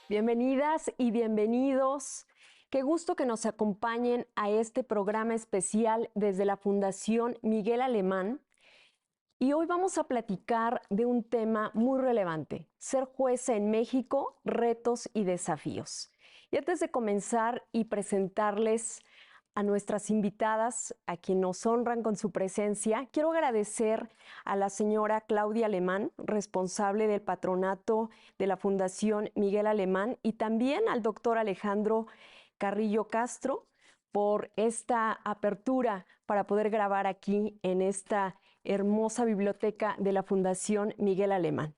Bienvenidas y bienvenidos. Qué gusto que nos acompañen a este programa especial desde la Fundación Miguel Alemán. Y hoy vamos a platicar de un tema muy relevante: ser jueza en México, retos y desafíos. Y antes de comenzar y presentarles a nuestras invitadas, a quien nos honran con su presencia, quiero agradecer a la señora Claudia Alemán, responsable del patronato de la Fundación Miguel Alemán, y también al doctor Alejandro Carrillo Castro por esta apertura para poder grabar aquí en esta hermosa biblioteca de la Fundación Miguel Alemán.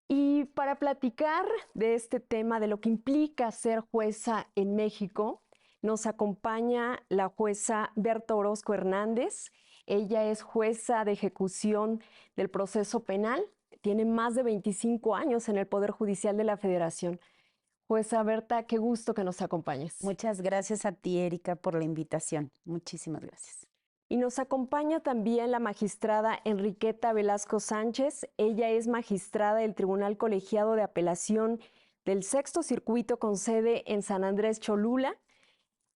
Y para platicar de este tema, de lo que implica ser jueza en México, nos acompaña la jueza Berta Orozco Hernández. Ella es jueza de ejecución del proceso penal, tiene más de 25 años en el Poder Judicial de la Federación. Jueza Berta, qué gusto que nos acompañes. Muchas gracias a ti, Erika, por la invitación. Muchísimas gracias. Y nos acompaña también la magistrada Enriqueta Velasco Sánchez. Ella es magistrada del Tribunal Colegiado de Apelación del Sexto Circuito con sede en San Andrés Cholula.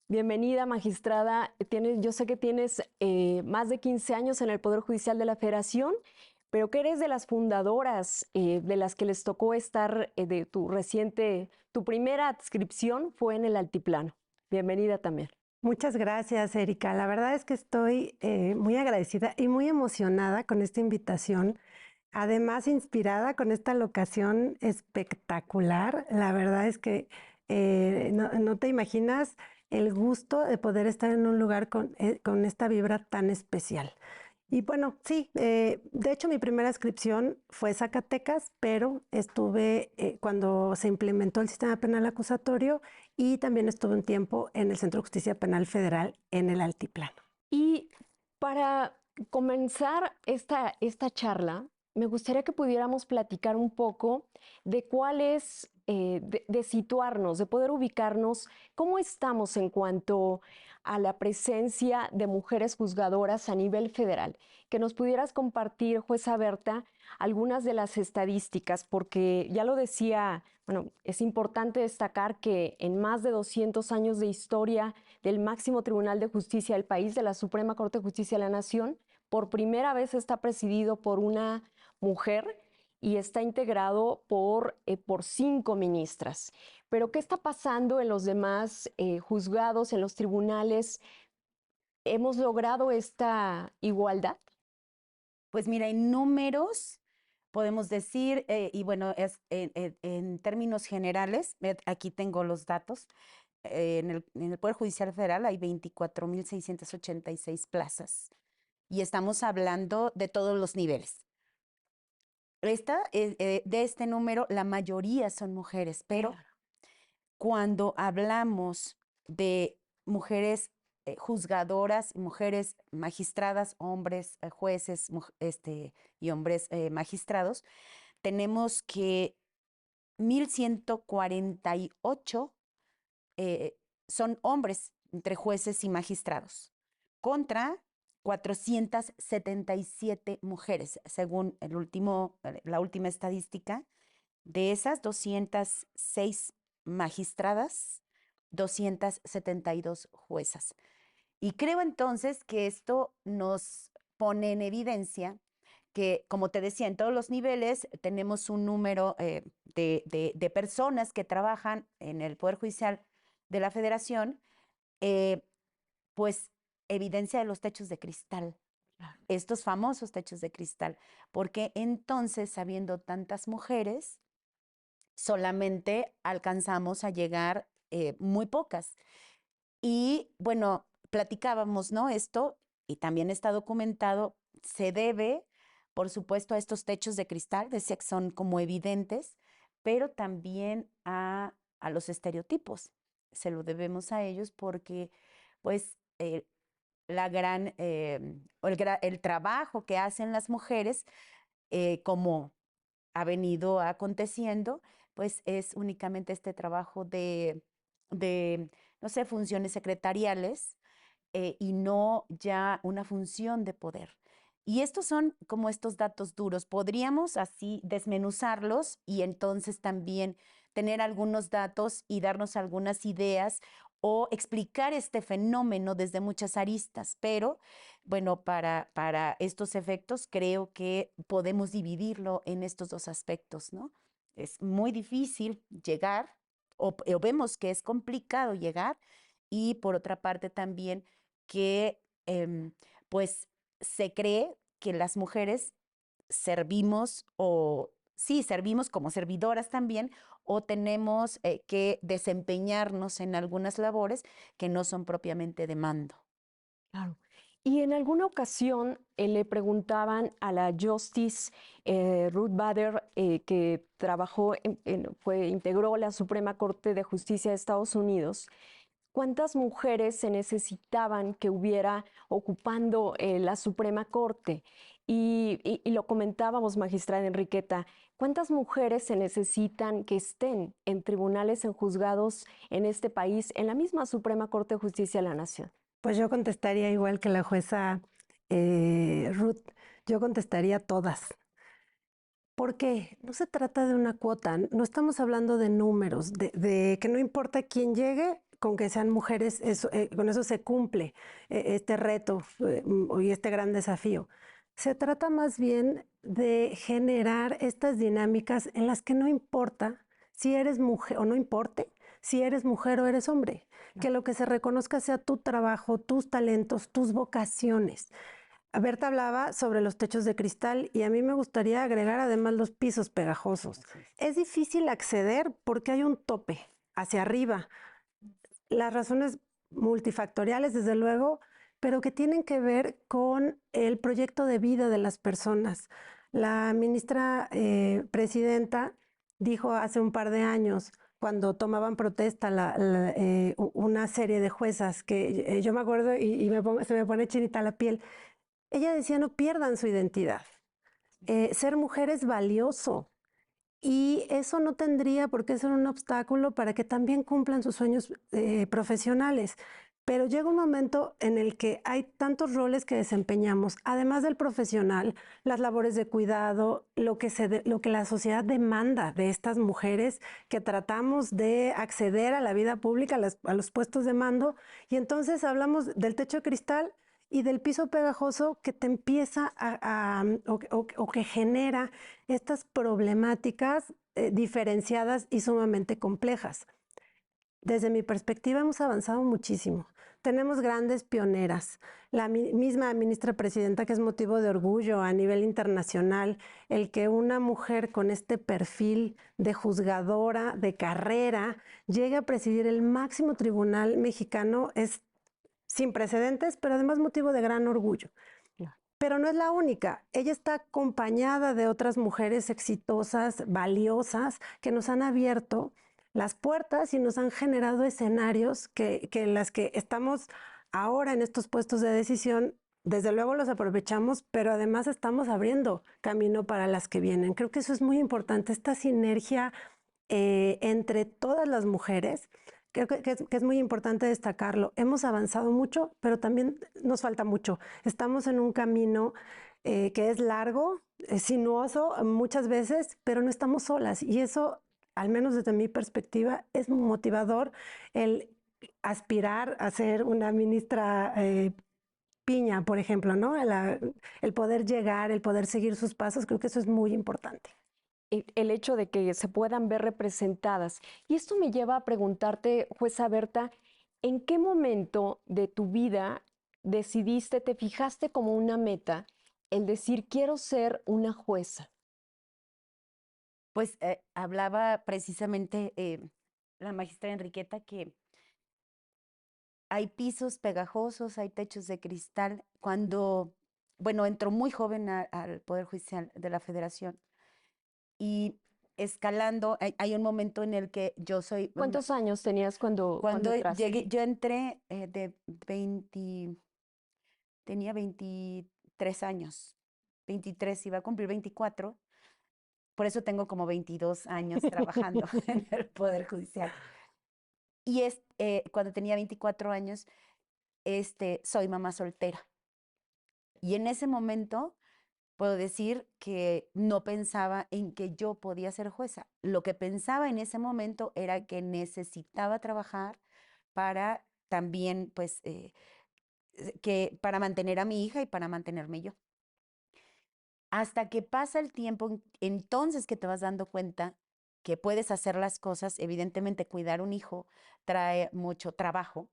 Bienvenida, magistrada. Yo sé que tienes más de 15 años en el Poder Judicial de la Federación, pero que eres de las fundadoras, de las que les tocó estar de tu primera adscripción fue en el Altiplano. Bienvenida también. Muchas gracias, Erika. La verdad es que estoy muy agradecida y muy emocionada con esta invitación. Además, inspirada con esta locación espectacular. La verdad es que no te imaginas el gusto de poder estar en un lugar con esta vibra tan especial. Y bueno, sí, de hecho mi primera inscripción fue Zacatecas, pero estuve cuando se implementó el sistema penal acusatorio y también estuve un tiempo en el Centro de Justicia Penal Federal en el Altiplano. Y para comenzar esta charla, me gustaría que pudiéramos platicar un poco de cuál es, de situarnos, de poder ubicarnos, cómo estamos en cuanto a la presencia de mujeres juzgadoras a nivel federal. Que nos pudieras compartir, jueza Berta, algunas de las estadísticas, porque ya lo decía, bueno, es importante destacar que en más de 200 años de historia del máximo tribunal de justicia del país, de la Suprema Corte de Justicia de la Nación, por primera vez está presidido por una mujer y está integrado por 5 ministras. Pero, ¿qué está pasando en los demás juzgados, en los tribunales? ¿Hemos logrado esta igualdad? Pues mira, en números podemos decir, y bueno, en términos generales, aquí tengo los datos, en el Poder Judicial Federal hay 24,686 plazas y estamos hablando de todos los niveles. De este número, la mayoría son mujeres, pero Claro. cuando hablamos de mujeres juzgadoras, mujeres magistradas, hombres jueces y hombres magistrados, tenemos que 1,148 son hombres entre jueces y magistrados, contra 477 mujeres, según la última estadística. De esas 206 magistradas, 272 juezas. Y creo entonces que esto nos pone en evidencia que, como te decía, en todos los niveles tenemos un número de personas que trabajan en el Poder Judicial de la Federación, pues evidencia de los techos de cristal, estos famosos techos de cristal, porque entonces, habiendo tantas mujeres, solamente alcanzamos a llegar muy pocas. Y bueno, platicábamos, ¿no? Esto, y también está documentado, se debe, por supuesto, a estos techos de cristal, decía que son como evidentes, pero también a los estereotipos. Se lo debemos a ellos porque, pues, el trabajo que hacen las mujeres, como ha venido aconteciendo, pues es únicamente este trabajo no sé, funciones secretariales y no ya una función de poder. Y estos son como estos datos duros. Podríamos así desmenuzarlos y entonces también tener algunos datos y darnos algunas ideas o explicar este fenómeno desde muchas aristas. Pero bueno, para estos efectos creo que podemos dividirlo en estos dos aspectos, ¿no? Es muy difícil llegar o vemos que es complicado llegar y por otra parte también que pues se cree que las mujeres servimos o sí, servimos como servidoras también o tenemos que desempeñarnos en algunas labores que no son propiamente de mando. Claro. Y en alguna ocasión le preguntaban a la Justice Ruth Bader, que trabajó, integró la Suprema Corte de Justicia de Estados Unidos, cuántas mujeres se necesitaban que hubiera ocupando la Suprema Corte. Y lo comentábamos, magistrada Enriqueta, ¿cuántas mujeres se necesitan que estén en tribunales, en juzgados en este país, en la misma Suprema Corte de Justicia de la Nación? Pues yo contestaría igual que la jueza Ruth, yo contestaría todas. ¿Por qué? No se trata de una cuota, no estamos hablando de números, de que no importa quién llegue, con que sean mujeres, con eso se cumple este reto y este gran desafío. Se trata más bien de generar estas dinámicas en las que no importa si eres mujer o no importe si eres mujer o eres hombre, que lo que se reconozca sea tu trabajo, tus talentos, tus vocaciones. Berta hablaba sobre los techos de cristal y a mí me gustaría agregar además los pisos pegajosos. Es difícil acceder porque hay un tope hacia arriba. Las razones multifactoriales, desde luego, pero que tienen que ver con el proyecto de vida de las personas. La ministra presidenta dijo hace un par de años, cuando tomaban protesta una serie de juezas, que yo me acuerdo se me pone chinita la piel. Ella decía, no pierdan su identidad. Ser mujer es valioso y eso no tendría por qué ser un obstáculo para que también cumplan sus sueños profesionales. Pero llega un momento en el que hay tantos roles que desempeñamos, además del profesional, las labores de cuidado, lo que la sociedad demanda de estas mujeres que tratamos de acceder a la vida pública, a los puestos de mando. Y entonces hablamos del techo de cristal y del piso pegajoso que te empieza o que genera estas problemáticas diferenciadas y sumamente complejas. Desde mi perspectiva hemos avanzado muchísimo. Tenemos grandes pioneras. La misma ministra presidenta, que es motivo de orgullo a nivel internacional, el que una mujer con este perfil de juzgadora, de carrera, llegue a presidir el máximo tribunal mexicano es sin precedentes, pero además motivo de gran orgullo. Pero no es la única. Ella está acompañada de otras mujeres exitosas, valiosas, que nos han abierto las puertas y nos han generado escenarios que en las que estamos ahora en estos puestos de decisión. Desde luego los aprovechamos, pero además estamos abriendo camino para las que vienen. Creo que eso es muy importante, esta sinergia entre todas las mujeres. Creo que es muy importante destacarlo. Hemos avanzado mucho, pero también nos falta mucho. Estamos en un camino que es largo, sinuoso muchas veces, pero no estamos solas. Y eso, al menos desde mi perspectiva, es motivador el aspirar a ser una ministra Piña, por ejemplo, ¿no? El poder llegar, el poder seguir sus pasos, creo que eso es muy importante. El hecho de que se puedan ver representadas. Y esto me lleva a preguntarte, jueza Berta, ¿en qué momento de tu vida decidiste, te fijaste como una meta el decir, quiero ser una jueza? Pues hablaba precisamente la magistra Enriqueta que hay pisos pegajosos, hay techos de cristal. Cuando, bueno, entró muy joven al Poder Judicial de la Federación y escalando, hay un momento en el que yo soy... ¿Cuántos años tenías cuando Cuando entraste? llegué, yo entré de 20, tenía 23 años, 23, iba a cumplir 24, por eso tengo como 22 años trabajando en el Poder Judicial. Y cuando tenía 24 años, soy mamá soltera. Y en ese momento puedo decir que no pensaba en que yo podía ser jueza. Lo que pensaba en ese momento era que necesitaba trabajar para también, pues, que para mantener a mi hija y para mantenerme yo. Hasta que pasa el tiempo, entonces que te vas dando cuenta que puedes hacer las cosas. Evidentemente, cuidar un hijo trae mucho trabajo.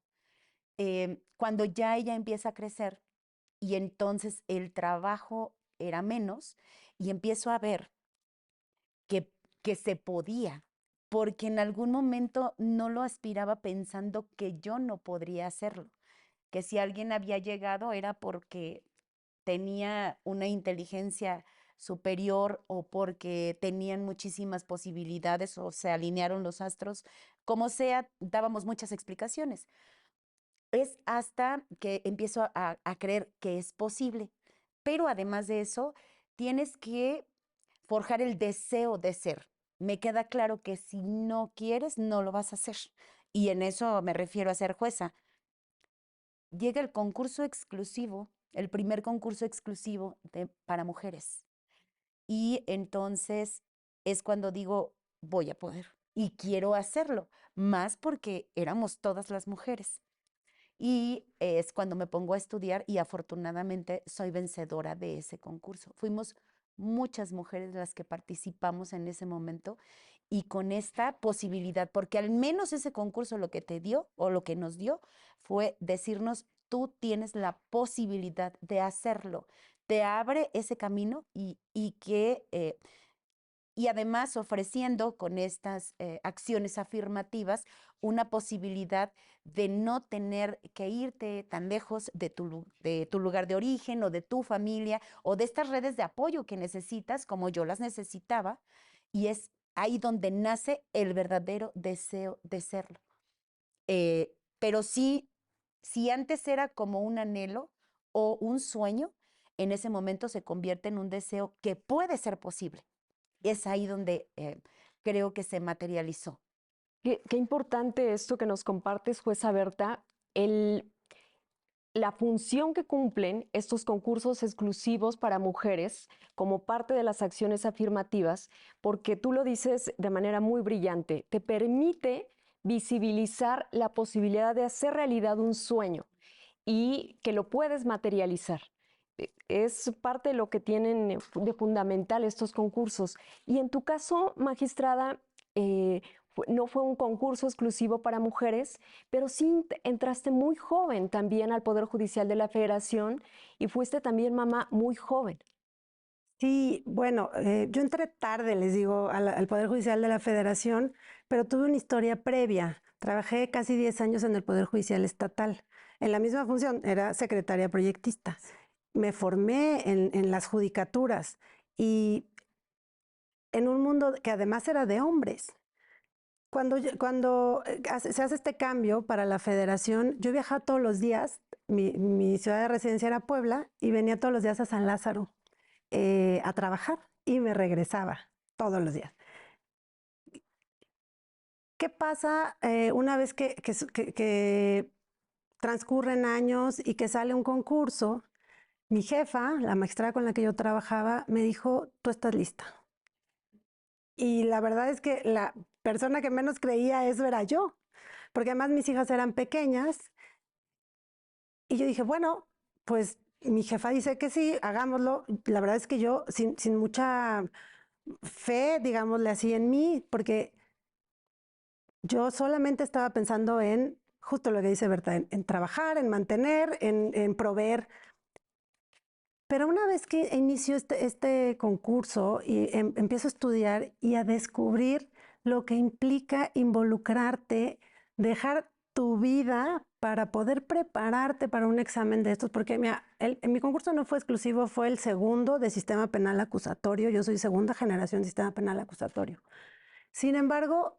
Cuando ya ella empieza a crecer y entonces el trabajo era menos y empiezo a ver que, que se podía, porque en algún momento no lo aspiraba pensando que yo no podría hacerlo, que si alguien había llegado era porque tenía una inteligencia superior o porque tenían muchísimas posibilidades o se alinearon los astros, como sea, dábamos muchas explicaciones. Es hasta que empiezo a creer que es posible. Pero además de eso, tienes que forjar el deseo de ser. Me queda claro que si no quieres, no lo vas a hacer. Y en eso me refiero a ser jueza. Llega el concurso exclusivo, el primer concurso exclusivo para mujeres. Y entonces es cuando digo, voy a poder y quiero hacerlo, más porque éramos todas las mujeres. Y es cuando me pongo a estudiar y afortunadamente soy vencedora de ese concurso. Fuimos muchas mujeres las que participamos en ese momento y con esta posibilidad, porque al menos ese concurso lo que te dio o lo que nos dio fue decirnos, tú tienes la posibilidad de hacerlo. Te abre ese camino y además ofreciendo con estas acciones afirmativas una posibilidad de no tener que irte tan lejos de tu lugar de origen o de tu familia o de estas redes de apoyo que necesitas, como yo las necesitaba, y es ahí donde nace el verdadero deseo de serlo. Pero sí, si antes era como un anhelo o un sueño, en ese momento se convierte en un deseo que puede ser posible. Es ahí donde creo que se materializó. Qué importante esto que nos compartes, jueza Berta, la función que cumplen estos concursos exclusivos para mujeres como parte de las acciones afirmativas, porque tú lo dices de manera muy brillante, te permite visibilizar la posibilidad de hacer realidad un sueño y que lo puedes materializar. Es parte de lo que tienen de fundamental estos concursos. Y en tu caso, magistrada, no fue un concurso exclusivo para mujeres, pero sí entraste muy joven también al Poder Judicial de la Federación y fuiste también mamá muy joven. Sí, bueno, yo entré tarde, les digo, al Poder Judicial de la Federación, pero tuve una historia previa. Trabajé casi 10 años en el Poder Judicial Estatal. En la misma función, era secretaria proyectista. Me formé en las judicaturas y en un mundo que además era de hombres. Cuando se hace este cambio para la federación, yo viajaba todos los días, mi ciudad de residencia era Puebla, y venía todos los días a San Lázaro a trabajar y me regresaba todos los días. ¿Qué pasa una vez que transcurren años y que sale un concurso? Mi jefa, la magistrada con la que yo trabajaba, me dijo, tú estás lista. Y la verdad es que la persona que menos creía eso era yo, porque además mis hijas eran pequeñas. Y yo dije, bueno, pues mi jefa dice que sí, hagámoslo. La verdad es que yo, sin mucha fe, digámosle así, en mí, porque yo solamente estaba pensando en justo lo que dice Berta, en trabajar, en mantener, en proveer. Pero una vez que inicio este concurso y empiezo a estudiar y a descubrir lo que implica involucrarte, dejar tu vida para poder prepararte para un examen de estos, porque mira, en mi concurso no fue exclusivo, fue el segundo de sistema penal acusatorio, yo soy segunda generación de sistema penal acusatorio. Sin embargo,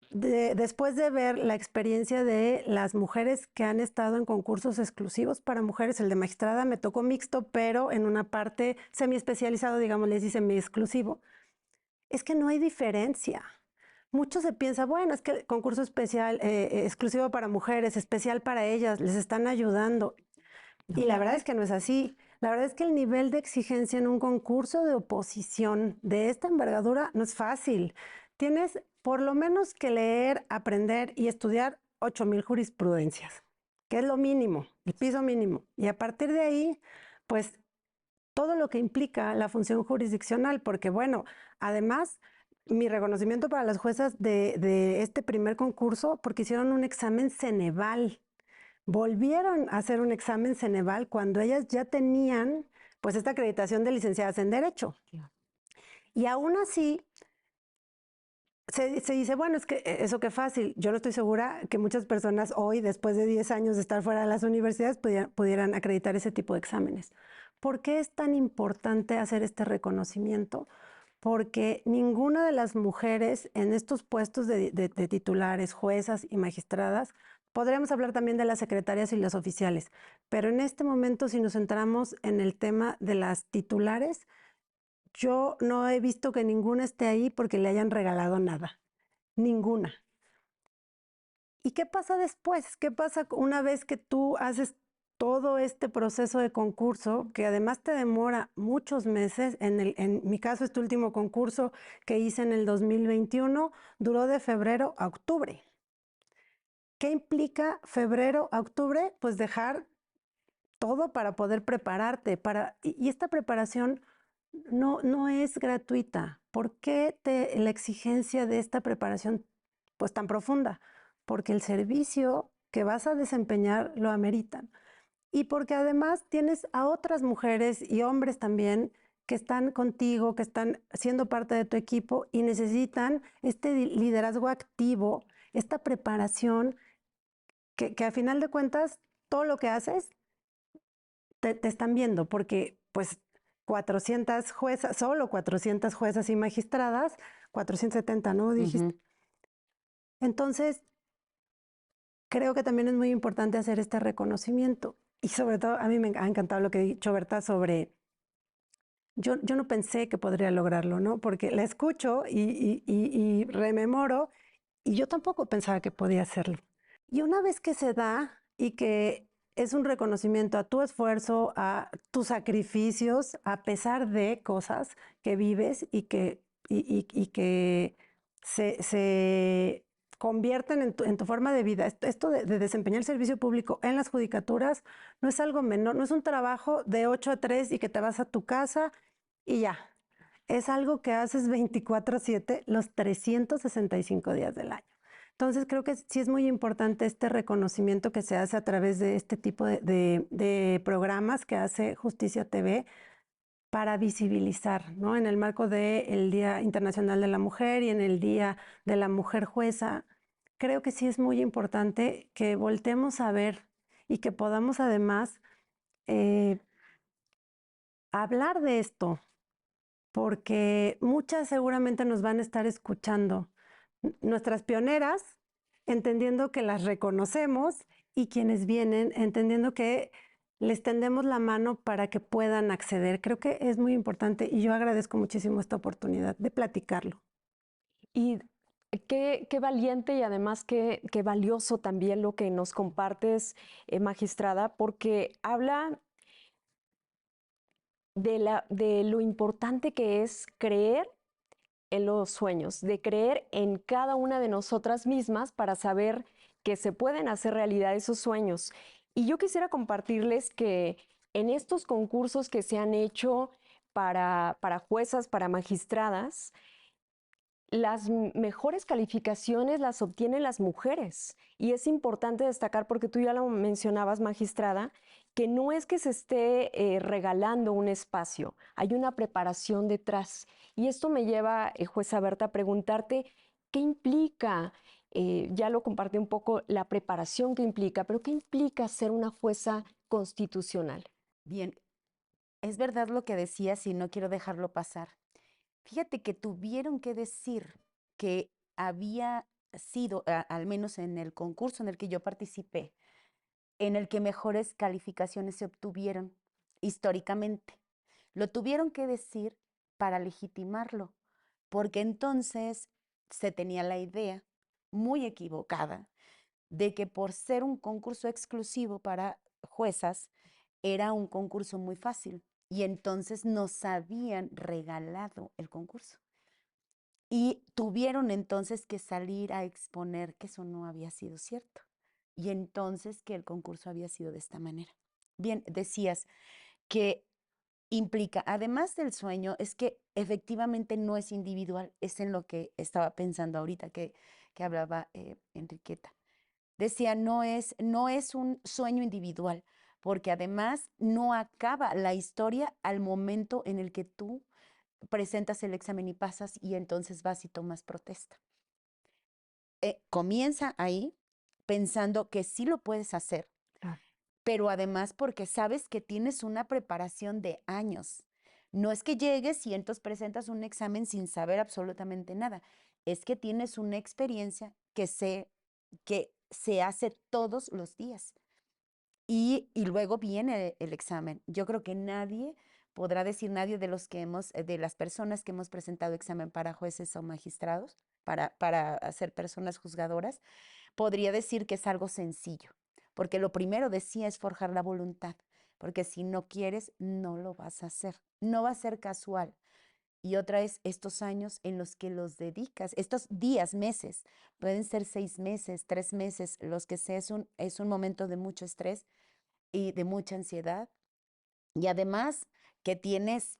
después de ver la experiencia de las mujeres que han estado en concursos exclusivos para mujeres, el de magistrada me tocó mixto, pero en una parte semi-especializado, digamos, les dice semi-exclusivo, es que no hay diferencia. Mucho se piensa, bueno, es que el concurso especial, exclusivo para mujeres, especial para ellas, les están ayudando. Y la verdad es que no es así. La verdad es que el nivel de exigencia en un concurso de oposición de esta envergadura no es fácil. Tienes por lo menos que leer, aprender y estudiar 8,000 jurisprudencias, que es lo mínimo, el piso mínimo. Y a partir de ahí, pues todo lo que implica la función jurisdiccional, porque bueno, además, mi reconocimiento para las juezas de este primer concurso, porque hicieron un examen Ceneval. Volvieron a hacer un examen Ceneval cuando ellas ya tenían pues esta acreditación de licenciadas en Derecho. Y aún así, se dice, bueno, es que eso qué fácil. Yo no estoy segura que muchas personas hoy, después de 10 años de estar fuera de las universidades, pudieran acreditar ese tipo de exámenes. ¿Por qué es tan importante hacer este reconocimiento? Porque ninguna de las mujeres en estos puestos de titulares, juezas y magistradas, podríamos hablar también de las secretarias y las oficiales, pero en este momento, si nos centramos en el tema de las titulares, yo no he visto que ninguna esté ahí porque le hayan regalado nada, ninguna. ¿Y qué pasa después? ¿Qué pasa una vez que tú haces todo este proceso de concurso, que además te demora muchos meses? En mi caso, este último concurso que hice en el 2021 duró de febrero a octubre. ¿Qué implica febrero a octubre? Pues dejar todo para poder prepararte. Y esta preparación no es gratuita. ¿Por qué la exigencia de esta preparación pues tan profunda? Porque el servicio que vas a desempeñar lo ameritan. Y porque además tienes a otras mujeres y hombres también que están contigo, que están siendo parte de tu equipo y necesitan este liderazgo activo, esta preparación que a final de cuentas todo lo que haces te están viendo, porque pues 400 juezas, solo 400 juezas y magistradas, 470, ¿no? Dijiste. Entonces, creo que también es muy importante hacer este reconocimiento. Y sobre todo, a mí me ha encantado lo que ha dicho Berta sobre, yo no pensé que podría lograrlo, ¿no? Porque la escucho y rememoro, y yo tampoco pensaba que podía hacerlo. Y una vez que se da y que es un reconocimiento a tu esfuerzo, a tus sacrificios, a pesar de cosas que vives y que se convierten en tu forma de vida. Esto de desempeñar el servicio público en las judicaturas no es algo menor, no es un trabajo de 8 a 3 y que te vas a tu casa y ya. Es algo que haces 24/7 los 365 días del año. Entonces creo que sí es muy importante este reconocimiento que se hace a través de este tipo de programas que hace Justicia TV para visibilizar, ¿no? En el marco del Día Internacional de la Mujer y en el Día de la Mujer Jueza, creo que sí es muy importante que voltemos a ver y que podamos además eh, hablar de esto, porque muchas seguramente nos van a estar escuchando. Nuestras pioneras, entendiendo que las reconocemos y quienes vienen, entendiendo que les tendemos la mano para que puedan acceder. Creo que es muy importante y yo agradezco muchísimo esta oportunidad de platicarlo. Y qué valiente y además qué valioso también lo que nos compartes, magistrada, porque habla de lo importante que es creer en los sueños, de creer en cada una de nosotras mismas para saber que se pueden hacer realidad esos sueños. Y yo quisiera compartirles que en estos concursos que se han hecho para juezas, para magistradas, las mejores calificaciones las obtienen las mujeres. Y es importante destacar, porque tú ya lo mencionabas, magistrada, que no es que se esté regalando un espacio, hay una preparación detrás. Y esto me lleva, jueza Berta, a preguntarte, ¿qué implica? Ya lo compartí un poco, la preparación que implica, pero ¿qué implica ser una jueza constitucional? Bien, es verdad lo que decías y no quiero dejarlo pasar. Fíjate que tuvieron que decir que había sido, al menos en el concurso en el que yo participé, en el que mejores calificaciones se obtuvieron históricamente. Lo tuvieron que decir para legitimarlo, porque entonces se tenía la idea muy equivocada de que por ser un concurso exclusivo para juezas, era un concurso muy fácil y entonces nos habían regalado el concurso. Y tuvieron entonces que salir a exponer que eso no había sido cierto. Y entonces que el concurso había sido de esta manera. Bien, decías que implica, además del sueño, es que efectivamente no es individual, es en lo que estaba pensando ahorita que hablaba Enriqueta. Decía, no es un sueño individual, porque además no acaba la historia al momento en el que tú presentas el examen y pasas y entonces vas y tomas protesta. Comienza ahí pensando que sí lo puedes hacer, Claro. pero además porque sabes que tienes una preparación de años. No es que llegues y entonces presentas un examen sin saber absolutamente nada. Es que tienes una experiencia que se hace todos los días. Y luego viene el examen. Yo creo que nadie podrá decir, nadie de los que de las personas que hemos presentado examen para jueces o magistrados, para ser personas juzgadoras, podría decir que es algo sencillo. Porque lo primero decía es forjar la voluntad. Porque si no quieres, no lo vas a hacer. No va a ser casual. Y otra es estos años en los que los dedicas, estos días, meses, pueden ser 6 meses, 3 meses, los que sea, es un momento de mucho estrés y de mucha ansiedad. Y además que tienes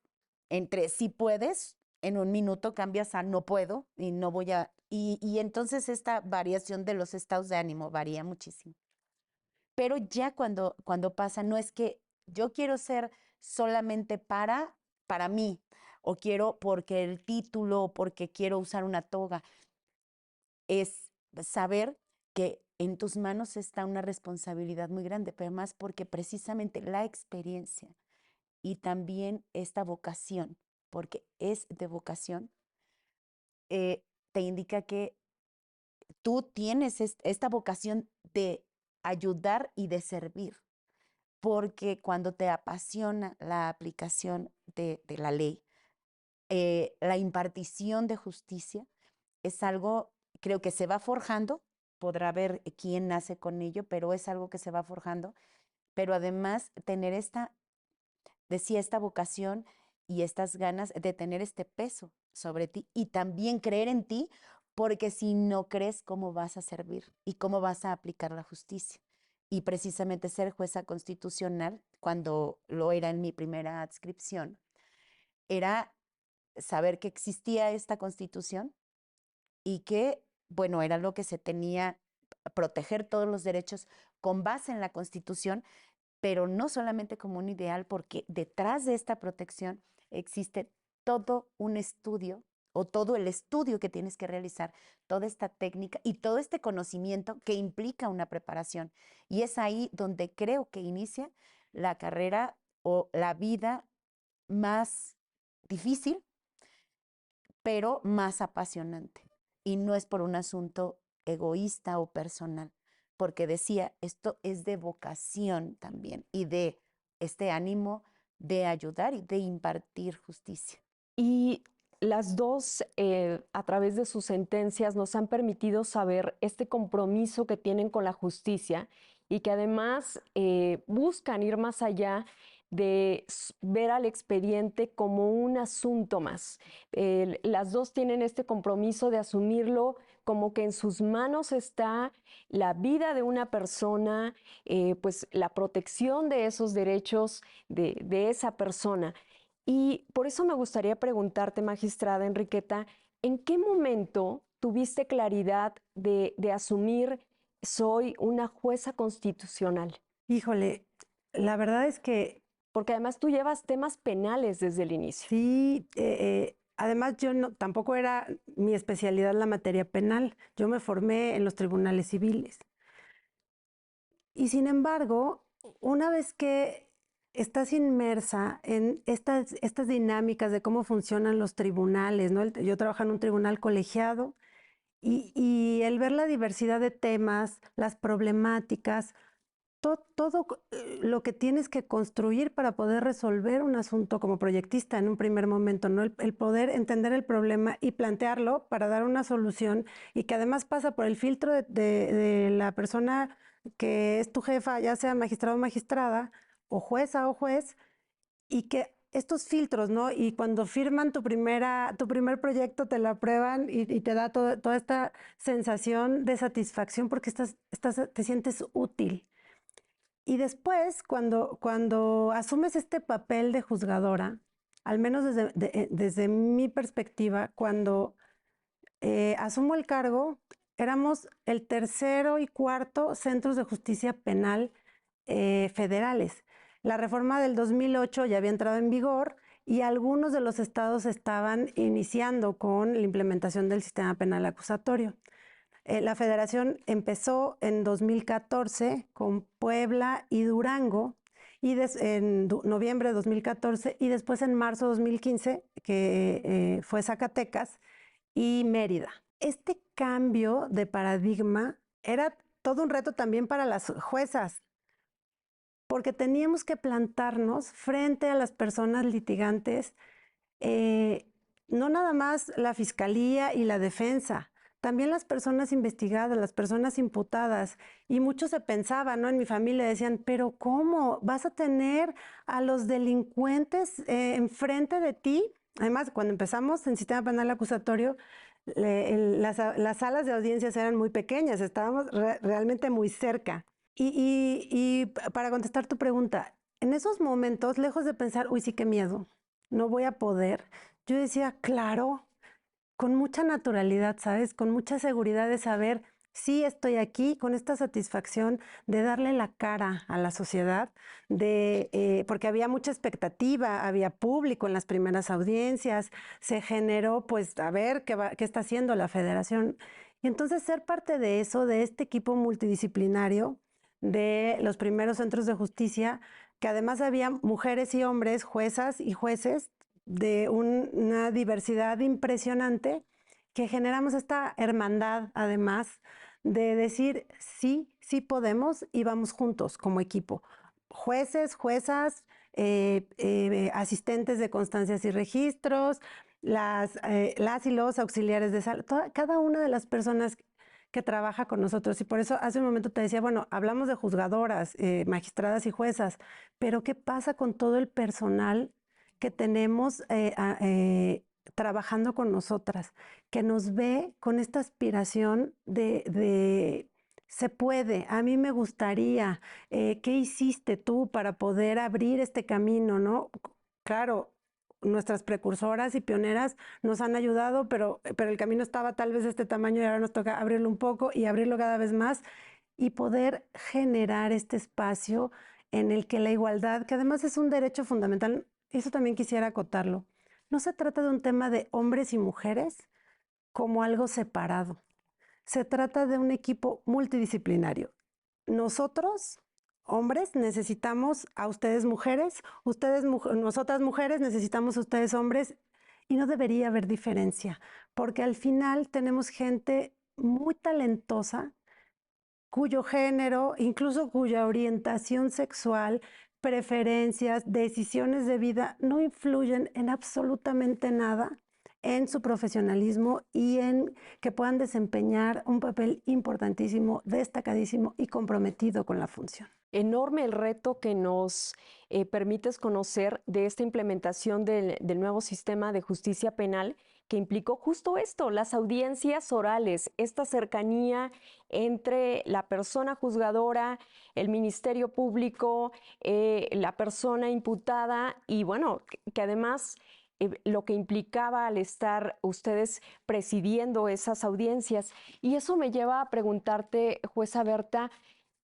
entre si puedes, en un minuto cambias a no puedo y no voy a... Y entonces esta variación de los estados de ánimo varía muchísimo. Pero ya cuando pasa, no es que yo quiero ser solamente para mí, o quiero porque el título, o porque quiero usar una toga. Es saber que en tus manos está una responsabilidad muy grande, pero más porque precisamente la experiencia y también esta vocación, porque es de vocación, te indica que tú tienes esta vocación de ayudar y de servir, porque cuando te apasiona la aplicación de la ley, la impartición de justicia es algo, creo que se va forjando, podrá ver quién nace con ello, pero es algo que se va forjando, pero además tener decía, esta vocación y estas ganas de tener este peso sobre ti y también creer en ti, porque si no crees, ¿cómo vas a servir y cómo vas a aplicar la justicia? Y precisamente ser jueza constitucional, cuando lo era en mi primera adscripción, era saber que existía esta constitución y que, bueno, era lo que se tenía, proteger todos los derechos con base en la constitución, pero no solamente como un ideal, porque detrás de esta protección existe todo un estudio o todo el estudio que tienes que realizar, toda esta técnica y todo este conocimiento que implica una preparación. Y es ahí donde creo que inicia la carrera o la vida más difícil, pero más apasionante. Y no es por un asunto egoísta o personal, porque decía, esto es de vocación también y de este ánimo de ayudar y de impartir justicia. Y las dos, a través de sus sentencias, nos han permitido saber este compromiso que tienen con la justicia y que además buscan ir más allá de ver al expediente como un asunto más. Las dos tienen este compromiso de asumirlo como que en sus manos está la vida de una persona, pues la protección de esos derechos de esa persona. Y por eso me gustaría preguntarte, magistrada Enriqueta, ¿en qué momento tuviste claridad de asumir soy una jueza constitucional? Híjole, la verdad es que Porque además tú llevas temas penales desde el inicio. sí, además yo no, tampoco era mi especialidad la materia penal. Yo me formé en los tribunales civiles. Y sin embargo, una vez que estás inmersa en estas dinámicas de cómo funcionan los tribunales, ¿no? Yo trabajo en un tribunal colegiado y el ver la diversidad de temas, las problemáticas, todo lo que tienes que construir para poder resolver un asunto como proyectista en un primer momento, ¿no? El poder entender el problema y plantearlo para dar una solución y que además pasa por el filtro de la persona que es tu jefa, ya sea magistrado o magistrada, o jueza o juez, y que estos filtros, ¿no? Y cuando firman tu primer proyecto, te lo aprueban y te da toda esta sensación de satisfacción porque te sientes útil. Y después, cuando asumes este papel de juzgadora, al menos desde mi perspectiva, cuando asumo el cargo, éramos el tercero y cuarto centros de justicia penal federales. La reforma del 2008 ya había entrado en vigor y algunos de los estados estaban iniciando con la implementación del sistema penal acusatorio. La federación empezó en 2014 con Puebla y Durango, y en noviembre de 2014, y después en marzo de 2015, que fue Zacatecas y Mérida. Este cambio de paradigma era todo un reto también para las juezas, porque teníamos que plantarnos frente a las personas litigantes, no nada más la fiscalía y la defensa, también las personas investigadas, las personas imputadas. Y muchos se pensaban, ¿no? En mi familia decían, pero ¿cómo vas a tener a los delincuentes enfrente de ti? Además, cuando empezamos en sistema penal acusatorio, las salas de audiencias eran muy pequeñas, estábamos realmente muy cerca. Y para contestar tu pregunta, en esos momentos, lejos de pensar, uy, sí, qué miedo, no voy a poder, yo decía, claro, con mucha naturalidad, ¿sabes? Con mucha seguridad de saber, sí estoy aquí, con esta satisfacción de darle la cara a la sociedad, porque había mucha expectativa, había público en las primeras audiencias, se generó, pues, a ver qué está haciendo la federación. Y entonces ser parte de eso, de este equipo multidisciplinario, de los primeros centros de justicia, que además había mujeres y hombres, juezas y jueces, de una diversidad impresionante, que generamos esta hermandad, además, de decir, sí, sí podemos y vamos juntos como equipo. Jueces, juezas, asistentes de constancias y registros, las y los auxiliares de sala, cada una de las personas que trabaja con nosotros. Y por eso hace un momento te decía, bueno, hablamos de juzgadoras, magistradas y juezas, pero ¿qué pasa con todo el personal que tenemos trabajando con nosotras, que nos ve con esta aspiración de se puede, a mí me gustaría, ¿qué hiciste tú para poder abrir este camino, no? Claro, nuestras precursoras y pioneras nos han ayudado, pero el camino estaba tal vez de este tamaño y ahora nos toca abrirlo un poco y abrirlo cada vez más y poder generar este espacio en el que la igualdad, que además es un derecho fundamental, eso también quisiera acotarlo, no se trata de un tema de hombres y mujeres como algo separado, se trata de un equipo multidisciplinario. Nosotros, hombres, necesitamos a ustedes mujeres, nosotras mujeres necesitamos a ustedes hombres, y no debería haber diferencia, porque al final tenemos gente muy talentosa cuyo género, incluso cuya orientación sexual, preferencias, decisiones de vida no influyen en absolutamente nada en su profesionalismo y en que puedan desempeñar un papel importantísimo, destacadísimo y comprometido con la función. Enorme el reto que nos permites conocer de esta implementación del nuevo sistema de justicia penal, que implicó justo esto, las audiencias orales, esta cercanía entre la persona juzgadora, el Ministerio Público, la persona imputada, y bueno, que además lo que implicaba al estar ustedes presidiendo esas audiencias. Y eso me lleva a preguntarte, jueza Berta,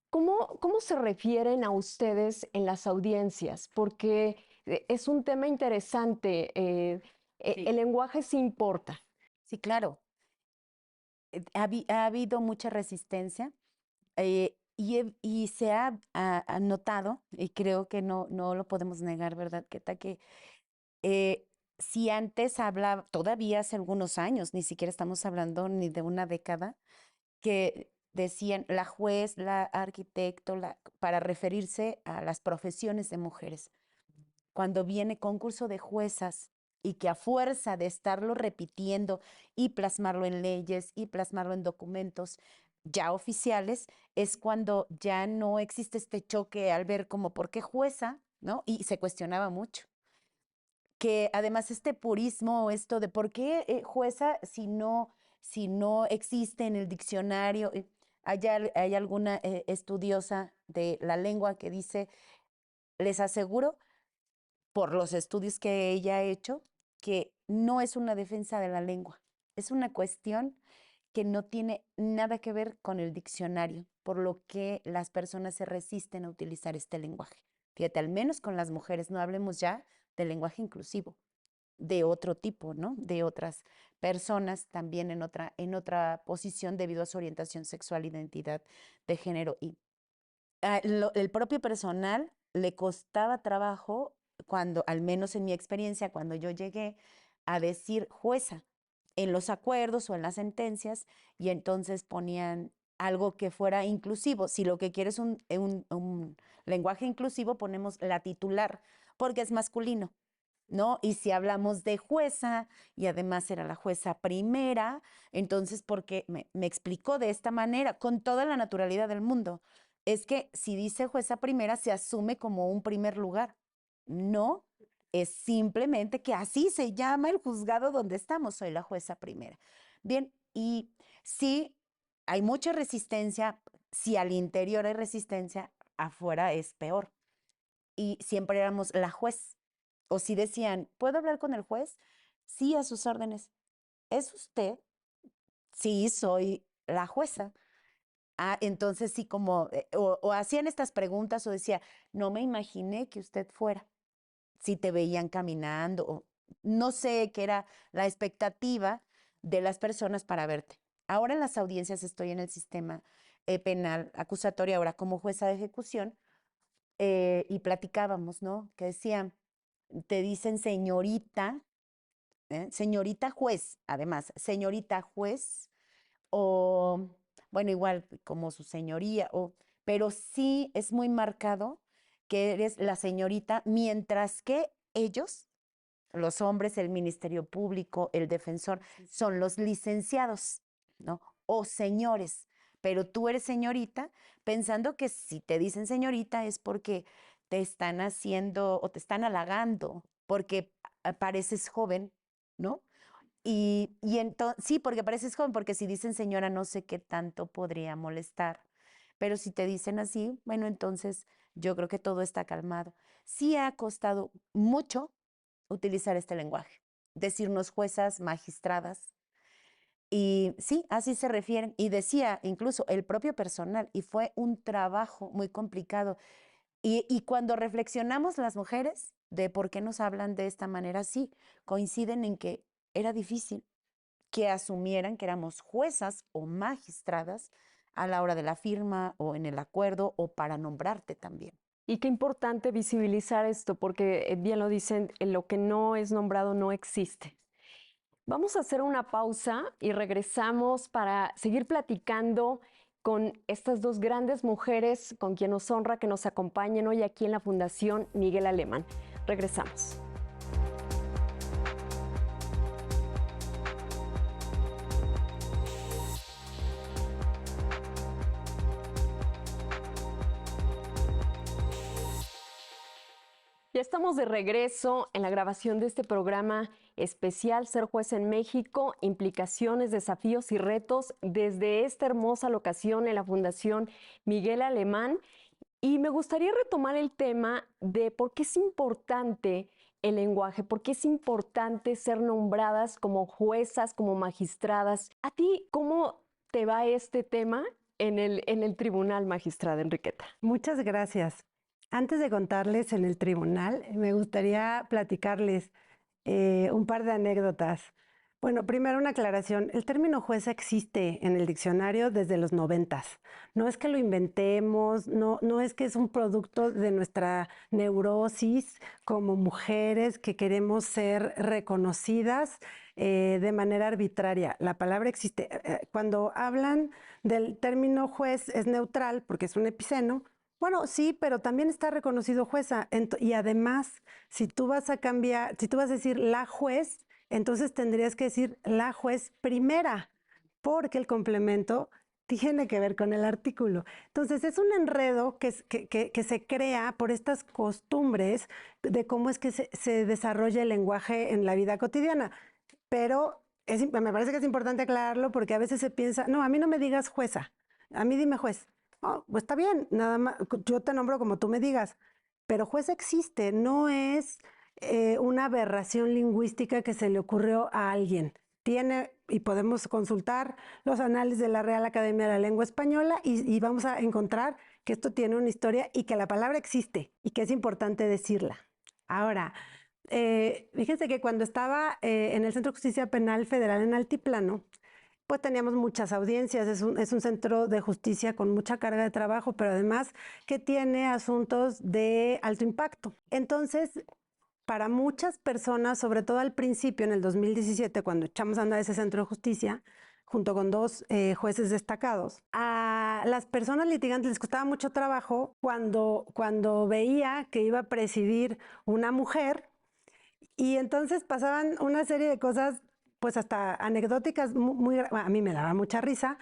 ¿cómo se refieren a ustedes en las audiencias? Porque es un tema interesante. Sí. El lenguaje sí importa. Sí, claro. Ha habido mucha resistencia y se ha notado, y creo que no lo podemos negar, ¿verdad, Keta? Que si antes hablaba, todavía hace algunos años, ni siquiera estamos hablando ni de una década, que decían la juez, la arquitecto, para referirse a las profesiones de mujeres. Cuando viene concurso de juezas y que a fuerza de estarlo repitiendo y plasmarlo en leyes y plasmarlo en documentos ya oficiales, es cuando ya no existe este choque al ver como, ¿por qué jueza? ¿No? Y se cuestionaba mucho. Que además este purismo, esto de por qué jueza si no existe en el diccionario. Hay alguna estudiosa de la lengua que dice, les aseguro, por los estudios que ella ha hecho, que no es una defensa de la lengua, es una cuestión que no tiene nada que ver con el diccionario, por lo que las personas se resisten a utilizar este lenguaje. Fíjate, al menos con las mujeres, no hablemos ya del lenguaje inclusivo, de otro tipo, ¿no? De otras personas también en otra posición debido a su orientación sexual, identidad de género. Y el propio personal le costaba trabajo cuando, al menos en mi experiencia, cuando yo llegué a decir jueza en los acuerdos o en las sentencias, y entonces ponían algo que fuera inclusivo. Si lo que quieres es un lenguaje inclusivo, ponemos la titular, porque es masculino, ¿no? Y si hablamos de jueza, y además era la jueza primera, entonces, porque me explicó de esta manera, con toda la naturalidad del mundo, es que si dice jueza primera, se asume como un primer lugar. No, es simplemente que así se llama el juzgado donde estamos, soy la jueza primera. Bien, y sí, hay mucha resistencia, si al interior hay resistencia, afuera es peor. Y siempre éramos la juez. O si decían, ¿puedo hablar con el juez? Sí, a sus órdenes. ¿Es usted? Sí, soy la jueza. Ah, entonces sí, como, o hacían estas preguntas o decía, no me imaginé que usted fuera, si te veían caminando, o no sé qué era la expectativa de las personas para verte. Ahora en las audiencias estoy en el sistema penal acusatorio, ahora como jueza de ejecución, y platicábamos, ¿no? Que decían, te dicen señorita, señorita juez, además, señorita juez, o bueno, igual como su señoría, pero sí es muy marcado que eres la señorita, mientras que ellos, los hombres, el Ministerio Público, el defensor, son los licenciados, ¿no? O señores, pero tú eres señorita, pensando que si te dicen señorita es porque te están haciendo o te están halagando, porque pareces joven, ¿no? Y entonces, sí, porque pareces joven, porque si dicen señora, no sé qué tanto podría molestar. Pero si te dicen así, bueno, entonces yo creo que todo está calmado. Sí ha costado mucho utilizar este lenguaje, decirnos juezas, magistradas. Y sí, así se refieren. Y decía incluso el propio personal, y fue un trabajo muy complicado. Y cuando reflexionamos las mujeres de por qué nos hablan de esta manera, sí, coinciden en que era difícil que asumieran que éramos juezas o magistradas a la hora de la firma o en el acuerdo o para nombrarte también. Y qué importante visibilizar esto, porque bien lo dicen, lo que no es nombrado no existe. Vamos a hacer una pausa y regresamos para seguir platicando con estas dos grandes mujeres con quien nos honra que nos acompañen hoy aquí en la Fundación Miguel Alemán. Regresamos. Ya estamos de regreso en la grabación de este programa especial Ser Juez en México, implicaciones, desafíos y retos desde esta hermosa locación en la Fundación Miguel Alemán. Y me gustaría retomar el tema de por qué es importante el lenguaje, por qué es importante ser nombradas como juezas, como magistradas. ¿A ti cómo te va este tema en el tribunal, magistrada Enriqueta? Muchas gracias. Antes de contarles en el tribunal, me gustaría platicarles un par de anécdotas. Bueno, primero una aclaración. El término jueza existe en el diccionario desde los 90. No es que lo inventemos, no es que es un producto de nuestra neurosis como mujeres que queremos ser reconocidas de manera arbitraria. La palabra existe. Cuando hablan del término juez es neutral porque es un epiceno. Bueno, sí, pero también está reconocido jueza. Y además, si tú vas a cambiar, si tú vas a decir la juez, entonces tendrías que decir la juez primera, porque el complemento tiene que ver con el artículo. Entonces, es un enredo que se crea por estas costumbres de cómo es que se desarrolla el lenguaje en la vida cotidiana. Pero me parece que es importante aclararlo porque a veces se piensa, no, a mí no me digas jueza, a mí dime juez. Oh, pues está bien, nada más, yo te nombro como tú me digas, pero juez existe, no es una aberración lingüística que se le ocurrió a alguien. Tiene, y podemos consultar los análisis de la Real Academia de la Lengua Española y vamos a encontrar que esto tiene una historia y que la palabra existe y que es importante decirla. Ahora, fíjense que cuando estaba en el Centro de Justicia Penal Federal en Altiplano, pues teníamos muchas audiencias, es un centro de justicia con mucha carga de trabajo, pero además que tiene asuntos de alto impacto. Entonces, para muchas personas, sobre todo al principio, en el 2017, cuando echamos a andar ese centro de justicia, junto con dos jueces destacados, a las personas litigantes les costaba mucho trabajo cuando veía que iba a presidir una mujer y entonces pasaban una serie de cosas, pues hasta anecdóticas, a mí me daba mucha risa.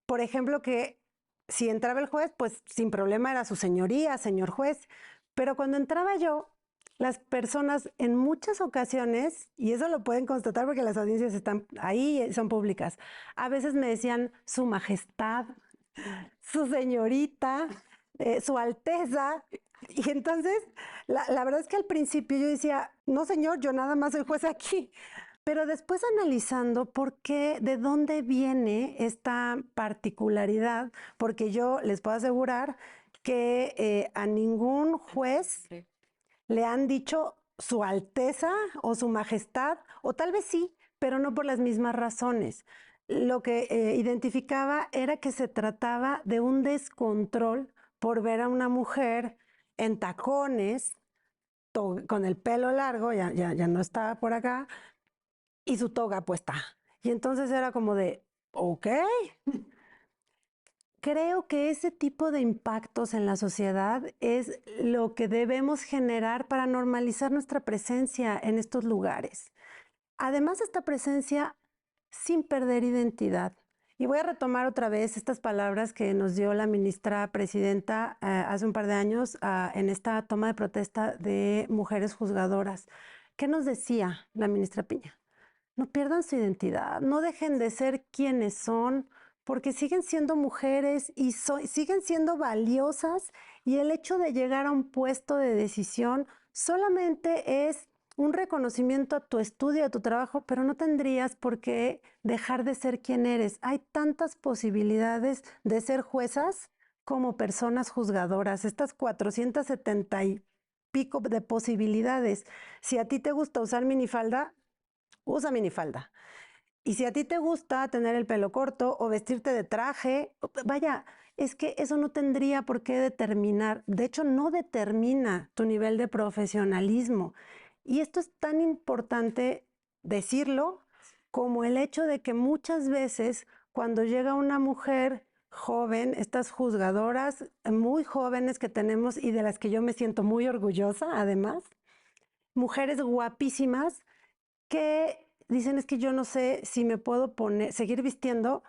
Por ejemplo, que si entraba el juez, pues sin problema era su señoría, señor juez. Pero cuando entraba yo, las personas en muchas ocasiones, y eso lo pueden constatar porque las audiencias están ahí, son públicas, a veces me decían su majestad, su señorita, su alteza. Y entonces, la verdad es que al principio yo decía, no señor, yo nada más soy juez aquí. Pero después analizando por qué, de dónde viene esta particularidad, porque yo les puedo asegurar que a ningún juez le han dicho su alteza o su majestad, o tal vez sí, pero no por las mismas razones. Lo que identificaba era que se trataba de un descontrol por ver a una mujer en tacones, con el pelo largo, ya no estaba por acá, y su toga puesta. Y entonces era como de, ok. Creo que ese tipo de impactos en la sociedad es lo que debemos generar para normalizar nuestra presencia en estos lugares. Además, esta presencia sin perder identidad. Y voy a retomar otra vez estas palabras que nos dio la ministra presidenta hace un par de años en esta toma de protesta de mujeres juzgadoras. ¿Qué nos decía la ministra Piña? No pierdan su identidad, no dejen de ser quienes son, porque siguen siendo mujeres y siguen siendo valiosas y el hecho de llegar a un puesto de decisión solamente es un reconocimiento a tu estudio, a tu trabajo, pero no tendrías por qué dejar de ser quien eres. Hay tantas posibilidades de ser juezas como personas juzgadoras, estas 470 y pico de posibilidades. Si a ti te gusta usar minifalda, usa minifalda. Y si a ti te gusta tener el pelo corto o vestirte de traje, vaya, es que eso no tendría por qué determinar, de hecho no determina tu nivel de profesionalismo. Y esto es tan importante decirlo como el hecho de que muchas veces cuando llega una mujer joven, estas juzgadoras muy jóvenes que tenemos y de las que yo me siento muy orgullosa, además, mujeres guapísimas que dicen es que yo no sé si me puedo seguir vistiendo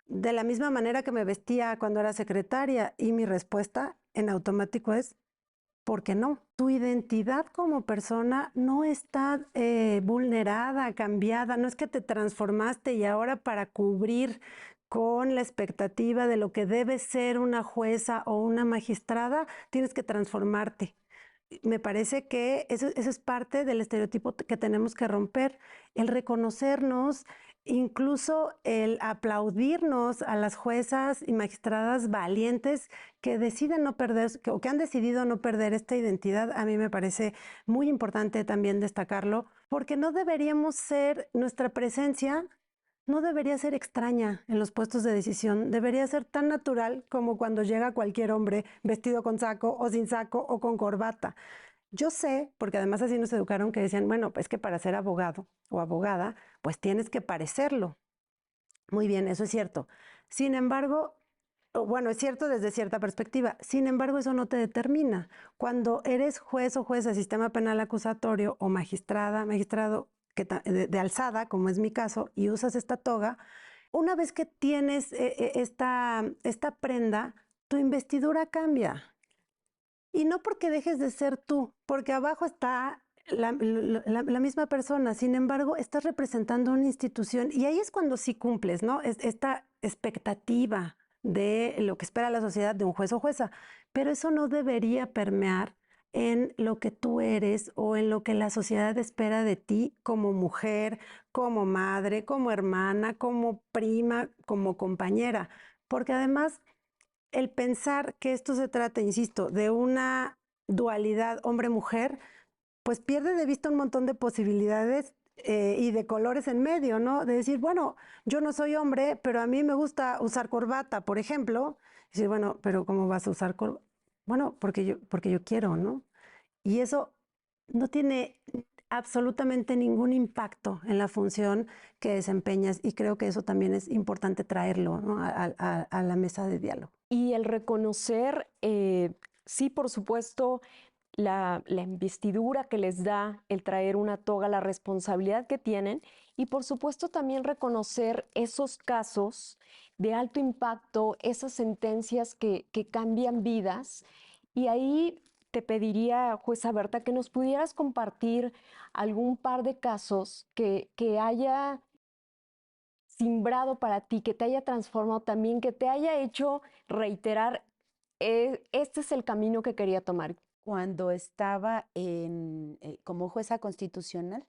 de la misma manera que me vestía cuando era secretaria. Y mi respuesta en automático es, ¿por qué no? Tu identidad como persona no está vulnerada, cambiada, no es que te transformaste y ahora para cubrir con la expectativa de lo que debe ser una jueza o una magistrada, tienes que transformarte. Me parece que eso es parte del estereotipo que tenemos que romper, el reconocernos, incluso el aplaudirnos a las juezas y magistradas valientes que deciden no perder, o que han decidido no perder esta identidad. A mí me parece muy importante también destacarlo, porque no deberíamos ser, nuestra presencia no debería ser extraña en los puestos de decisión, debería ser tan natural como cuando llega cualquier hombre vestido con saco o sin saco o con corbata. Yo sé, porque además así nos educaron, que decían, bueno, pues que para ser abogado o abogada, pues tienes que parecerlo. Muy bien, eso es cierto. Sin embargo, bueno, es cierto desde cierta perspectiva. Sin embargo, eso no te determina. Cuando eres juez o jueza de sistema penal acusatorio o magistrado de alzada, como es mi caso, y usas esta toga, una vez que tienes esta prenda, tu investidura cambia. Y no porque dejes de ser tú, porque abajo está la misma persona. Sin embargo, estás representando una institución y ahí es cuando sí cumples, ¿no? Esta expectativa de lo que espera la sociedad de un juez o jueza. Pero eso no debería permear en lo que tú eres o en lo que la sociedad espera de ti como mujer, como madre, como hermana, como prima, como compañera. Porque además el pensar que esto se trata, insisto, de una dualidad hombre-mujer, pues pierde de vista un montón de posibilidades y de colores en medio, ¿no? De decir, bueno, yo no soy hombre, pero a mí me gusta usar corbata, por ejemplo. Y decir, bueno, pero ¿cómo vas a usar corbata? Bueno, porque yo quiero, ¿no? Y eso no tiene absolutamente ningún impacto en la función que desempeñas y creo que eso también es importante traerlo, ¿no? A la mesa de diálogo. Y el reconocer, sí, por supuesto, la investidura que les da el traer una toga, la responsabilidad que tienen y por supuesto también reconocer esos casos de alto impacto, esas sentencias que cambian vidas. Y ahí te pediría, jueza Berta, que nos pudieras compartir algún par de casos que haya simbrado para ti, que te haya transformado también, que te haya hecho reiterar, este es el camino que quería tomar. Cuando estaba como jueza constitucional,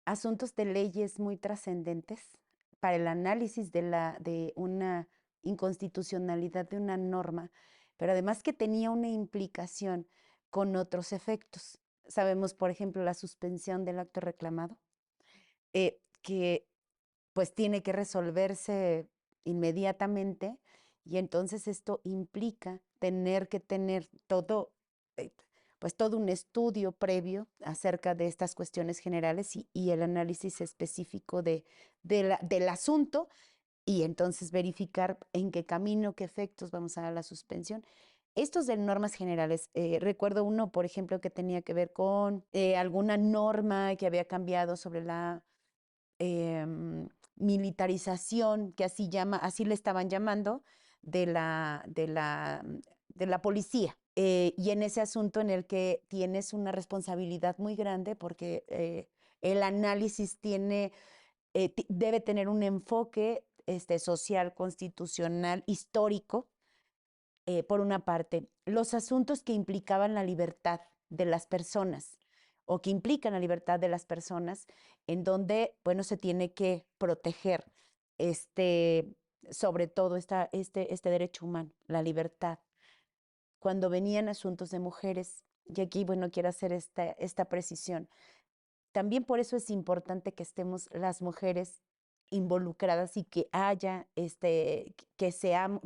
asuntos de leyes muy trascendentes para el análisis de una inconstitucionalidad de una norma, pero además que tenía una implicación con otros efectos. Sabemos, por ejemplo, la suspensión del acto reclamado, que pues tiene que resolverse inmediatamente y entonces esto implica tener que tener todo, eh, pues todo un estudio previo acerca de estas cuestiones generales y el análisis específico del asunto y entonces verificar en qué camino, qué efectos vamos a dar a la suspensión. Estos de normas generales, recuerdo uno, por ejemplo, que tenía que ver con alguna norma que había cambiado sobre la militarización, que así le estaban llamando, de la policía. Y en ese asunto en el que tienes una responsabilidad muy grande porque el análisis debe tener un enfoque social, constitucional, histórico, por una parte, los asuntos que implicaban la libertad de las personas o que implican la libertad de las personas, en donde, bueno, se tiene que proteger sobre todo este derecho humano, la libertad. Cuando venían asuntos de mujeres, y aquí, bueno, quiero hacer esta precisión, también por eso es importante que estemos las mujeres involucradas y que haya, que sean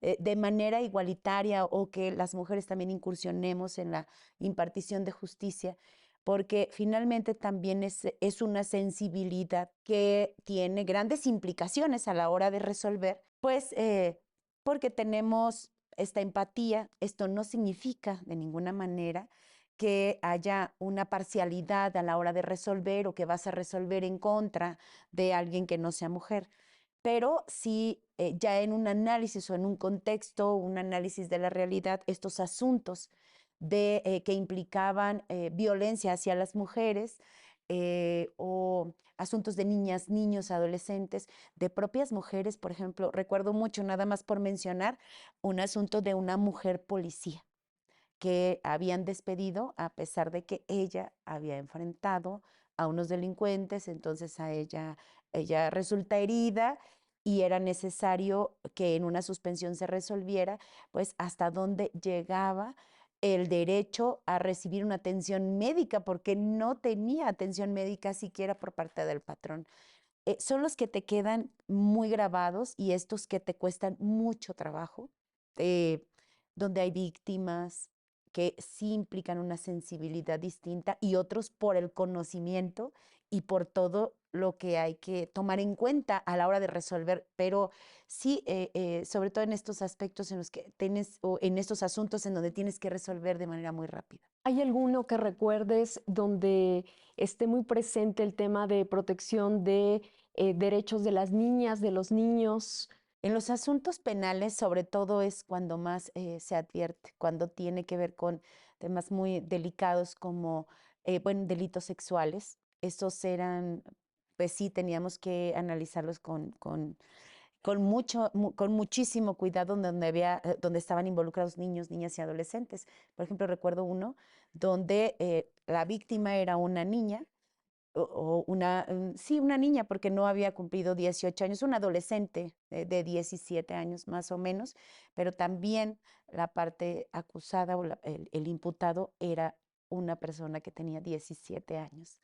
de manera igualitaria o que las mujeres también incursionemos en la impartición de justicia, porque finalmente también es una sensibilidad que tiene grandes implicaciones a la hora de resolver, pues porque tenemos esta empatía. Esto no significa de ninguna manera que haya una parcialidad a la hora de resolver o que vas a resolver en contra de alguien que no sea mujer. Pero sí, ya en un análisis o en un contexto, un análisis de la realidad, estos asuntos que implicaban violencia hacia las mujeres o asuntos de niñas, niños, adolescentes, de propias mujeres, por ejemplo, recuerdo mucho, nada más por mencionar, un asunto de una mujer policía que habían despedido a pesar de que ella había enfrentado a unos delincuentes, entonces ella resulta herida y era necesario que en una suspensión se resolviera, pues hasta dónde llegaba el derecho a recibir una atención médica, porque no tenía atención médica siquiera por parte del patrón. Son los que te quedan muy grabados y estos que te cuestan mucho trabajo, eh, donde hay víctimas que sí implican una sensibilidad distinta y otros por el conocimiento y por todo lo que hay que tomar en cuenta a la hora de resolver, pero sí, sobre todo en estos aspectos en los que tienes, o en estos asuntos en donde tienes que resolver de manera muy rápida. ¿Hay alguno que recuerdes donde esté muy presente el tema de protección de derechos de las niñas, de los niños? En los asuntos penales, sobre todo, es cuando más se advierte, cuando tiene que ver con temas muy delicados como, bueno, delitos sexuales. Estos eran, pues sí, teníamos que analizarlos con muchísimo cuidado donde estaban involucrados niños, niñas y adolescentes. Por ejemplo, recuerdo uno donde la víctima era una niña, sí, una niña, porque no había cumplido 18 años, un adolescente de 17 años más o menos, pero también la parte acusada o el imputado era una persona que tenía 17 años.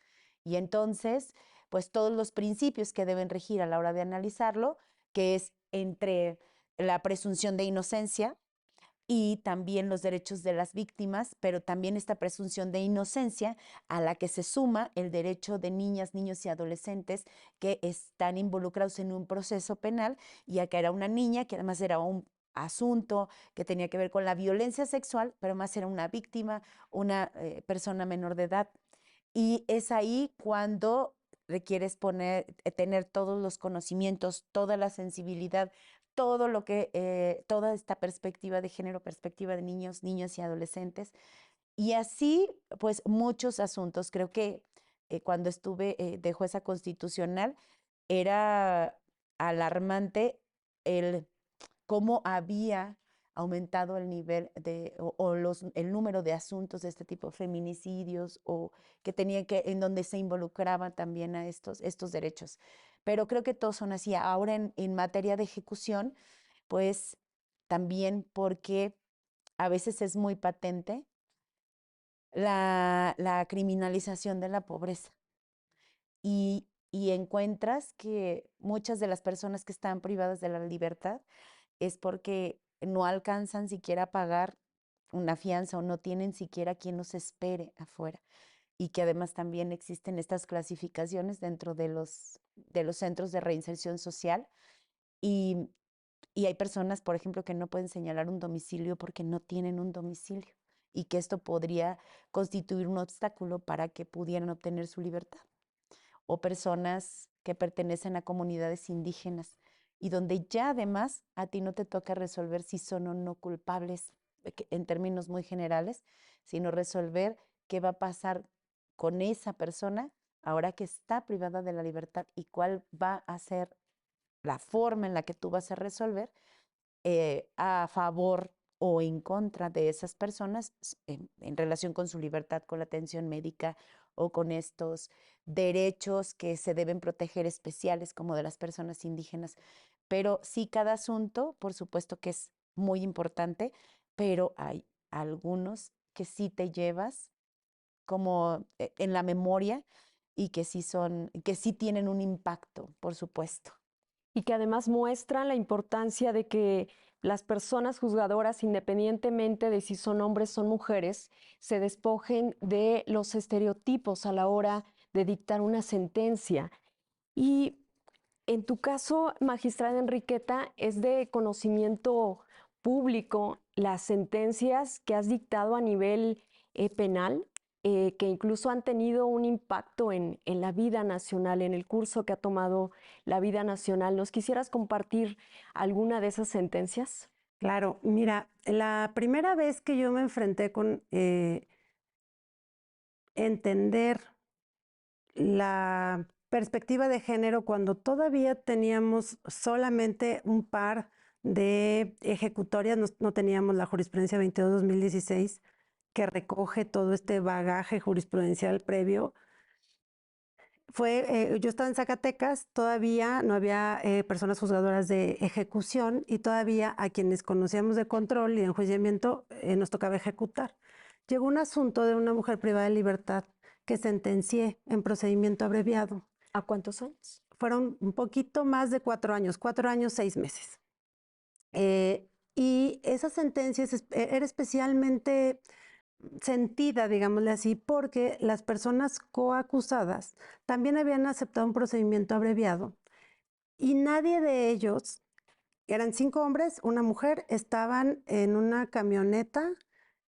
Y entonces, pues todos los principios que deben regir a la hora de analizarlo, que es entre la presunción de inocencia, y también los derechos de las víctimas, pero también esta presunción de inocencia a la que se suma el derecho de niñas, niños y adolescentes que están involucrados en un proceso penal, y acá era una niña que además era un asunto que tenía que ver con la violencia sexual, pero más era una víctima, una persona menor de edad. Y es ahí cuando requieres tener todos los conocimientos, toda la sensibilidad, todo lo que, toda esta perspectiva de género, perspectiva de niños, niñas y adolescentes. Y así, pues muchos asuntos. Creo que cuando estuve de jueza constitucional era alarmante el cómo había aumentado el nivel el número de asuntos de este tipo, feminicidios, o que tenían en donde se involucraban también a estos derechos. Pero creo que todos son así. Ahora en materia de ejecución, pues también porque a veces es muy patente la criminalización de la pobreza. Y encuentras que muchas de las personas que están privadas de la libertad es porque no alcanzan siquiera a pagar una fianza o no tienen siquiera quien los espere afuera. Y que además también existen estas clasificaciones dentro de los centros de reinserción social. Y, y hay personas, por ejemplo, que no pueden señalar un domicilio porque no tienen un domicilio, y que esto podría constituir un obstáculo para que pudieran obtener su libertad. O personas que pertenecen a comunidades indígenas y donde ya además a ti no te toca resolver si son o no culpables en términos muy generales, sino resolver qué va a pasar con esa persona ahora que está privada de la libertad, y cuál va a ser la forma en la que tú vas a resolver a favor o en contra de esas personas en relación con su libertad, con la atención médica o con estos derechos que se deben proteger especiales como de las personas indígenas. Pero sí, cada asunto, por supuesto que es muy importante, pero hay algunos que sí te llevas como en la memoria, y que sí tienen un impacto, por supuesto. Y que además muestran la importancia de que las personas juzgadoras, independientemente de si son hombres o mujeres, se despojen de los estereotipos a la hora de dictar una sentencia. Y en tu caso, magistrada Enriqueta, es de conocimiento público las sentencias que has dictado a nivel penal, que incluso han tenido un impacto en la vida nacional, en el curso que ha tomado la vida nacional. ¿Nos quisieras compartir alguna de esas sentencias? Claro, mira, la primera vez que yo me enfrenté con entender la perspectiva de género cuando todavía teníamos solamente un par de ejecutorias, no teníamos la jurisprudencia 22-2016 que recoge todo este bagaje jurisprudencial previo. Yo estaba en Zacatecas, todavía no había personas juzgadoras de ejecución, y todavía a quienes conocíamos de control y de enjuiciamiento nos tocaba ejecutar. Llegó un asunto de una mujer privada de libertad que sentencié en procedimiento abreviado. ¿A cuántos años? Fueron un poquito más de 4 años, 4 años, 6 meses. Y esa sentencia era especialmente sentida, digámosle así, porque las personas coacusadas también habían aceptado un procedimiento abreviado y nadie de ellos, eran 5 hombres, una mujer, estaban en una camioneta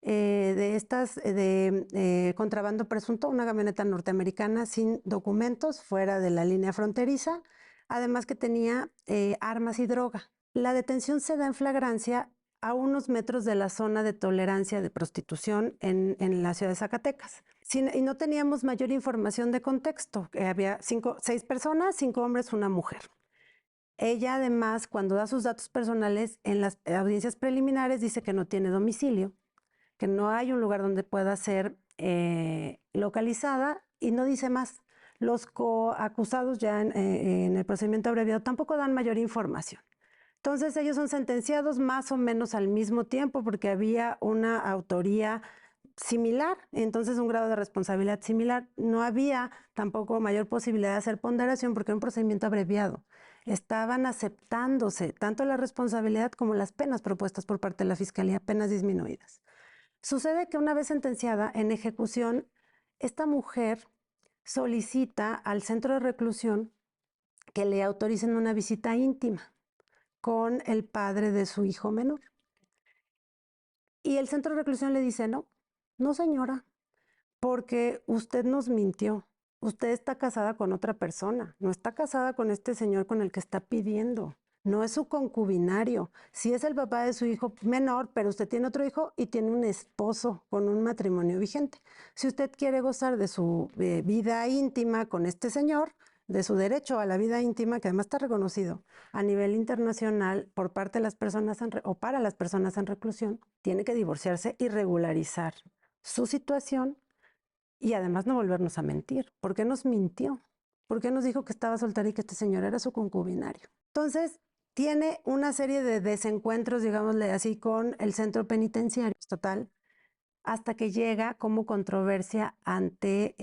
de estas de contrabando presunto, una camioneta norteamericana sin documentos, fuera de la línea fronteriza, además que tenía armas y droga. La detención se da en flagrancia a unos metros de la zona de tolerancia de prostitución en la ciudad de Zacatecas. Y no teníamos mayor información de contexto. Había 6 personas, 5 hombres, una mujer. Ella además, cuando da sus datos personales en las audiencias preliminares, dice que no tiene domicilio, que no hay un lugar donde pueda ser localizada y no dice más. Los coacusados ya en el procedimiento abreviado tampoco dan mayor información. Entonces ellos son sentenciados más o menos al mismo tiempo porque había una autoría similar, entonces un grado de responsabilidad similar. No había tampoco mayor posibilidad de hacer ponderación porque era un procedimiento abreviado. Estaban aceptándose tanto la responsabilidad como las penas propuestas por parte de la Fiscalía, penas disminuidas. Sucede que una vez sentenciada en ejecución, esta mujer solicita al centro de reclusión que le autoricen una visita íntima con el padre de su hijo menor. Y el centro de reclusión le dice, no, no señora, porque usted nos mintió. Usted está casada con otra persona, no está casada con este señor con el que está pidiendo. No es su concubinario. Sí es el papá de su hijo menor, pero usted tiene otro hijo y tiene un esposo con un matrimonio vigente. Si usted quiere gozar de su vida íntima con este señor, de su derecho a la vida íntima, que además está reconocido a nivel internacional por parte de las personas o para las personas en reclusión, tiene que divorciarse y regularizar su situación y además no volvernos a mentir. ¿Por qué nos mintió? ¿Por qué nos dijo que estaba soltera y que este señor era su concubinario? Entonces, tiene una serie de desencuentros, digámosle así, con el centro penitenciario total, hasta que llega como controversia ante,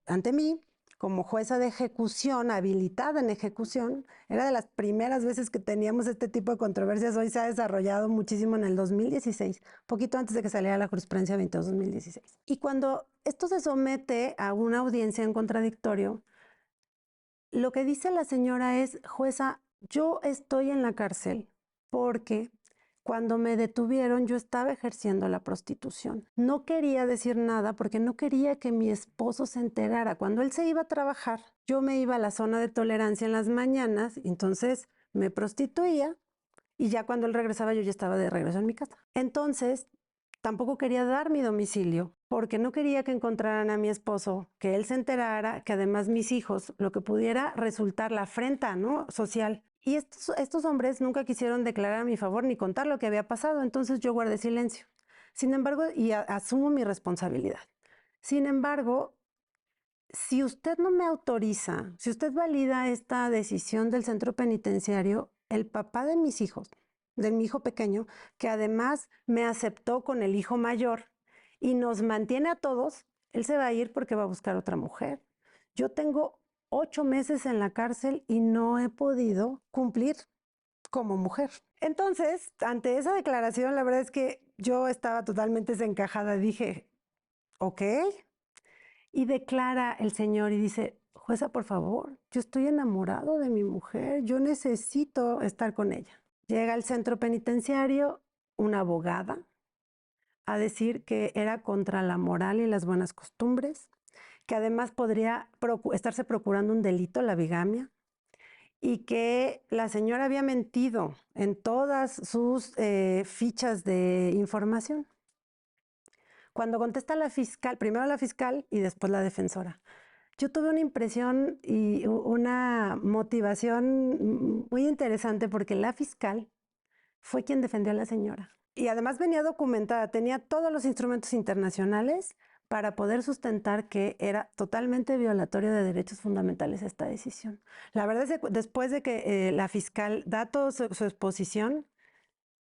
ante mí, como jueza de ejecución, habilitada en ejecución. Era de las primeras veces que teníamos este tipo de controversias. Hoy se ha desarrollado muchísimo en el 2016, poquito antes de que saliera la jurisprudencia 22-2016. Y cuando esto se somete a una audiencia en contradictorio, lo que dice la señora es, jueza, yo estoy en la cárcel porque cuando me detuvieron yo estaba ejerciendo la prostitución. No quería decir nada porque no quería que mi esposo se enterara. Cuando él se iba a trabajar, yo me iba a la zona de tolerancia en las mañanas, entonces me prostituía y ya cuando él regresaba yo ya estaba de regreso en mi casa. Entonces, tampoco quería dar mi domicilio porque no quería que encontraran a mi esposo, que él se enterara, que además mis hijos, lo que pudiera resultar la afrenta, ¿no?, social. Y estos hombres nunca quisieron declarar a mi favor ni contar lo que había pasado, entonces yo guardé silencio. Sin embargo, y asumo mi responsabilidad. Sin embargo, si usted no me autoriza, si usted valida esta decisión del centro penitenciario, el papá de mis hijos, de mi hijo pequeño, que además me aceptó con el hijo mayor y nos mantiene a todos, él se va a ir porque va a buscar otra mujer. Yo tengo 8 meses en la cárcel y no he podido cumplir como mujer. Entonces, ante esa declaración, la verdad es que yo estaba totalmente desencajada. Dije, ok. Y declara el señor y dice, jueza, por favor, yo estoy enamorado de mi mujer, yo necesito estar con ella. Llega al centro penitenciario una abogada a decir que era contra la moral y las buenas costumbres, que además podría estarse procurando un delito, la bigamia, y que la señora había mentido en todas sus fichas de información. Cuando contesta la fiscal, primero la fiscal y después la defensora, yo tuve una impresión y una motivación muy interesante porque la fiscal fue quien defendió a la señora. Y además venía documentada, tenía todos los instrumentos internacionales para poder sustentar que era totalmente violatorio de derechos fundamentales esta decisión. La verdad es que después de que la fiscal da toda su exposición,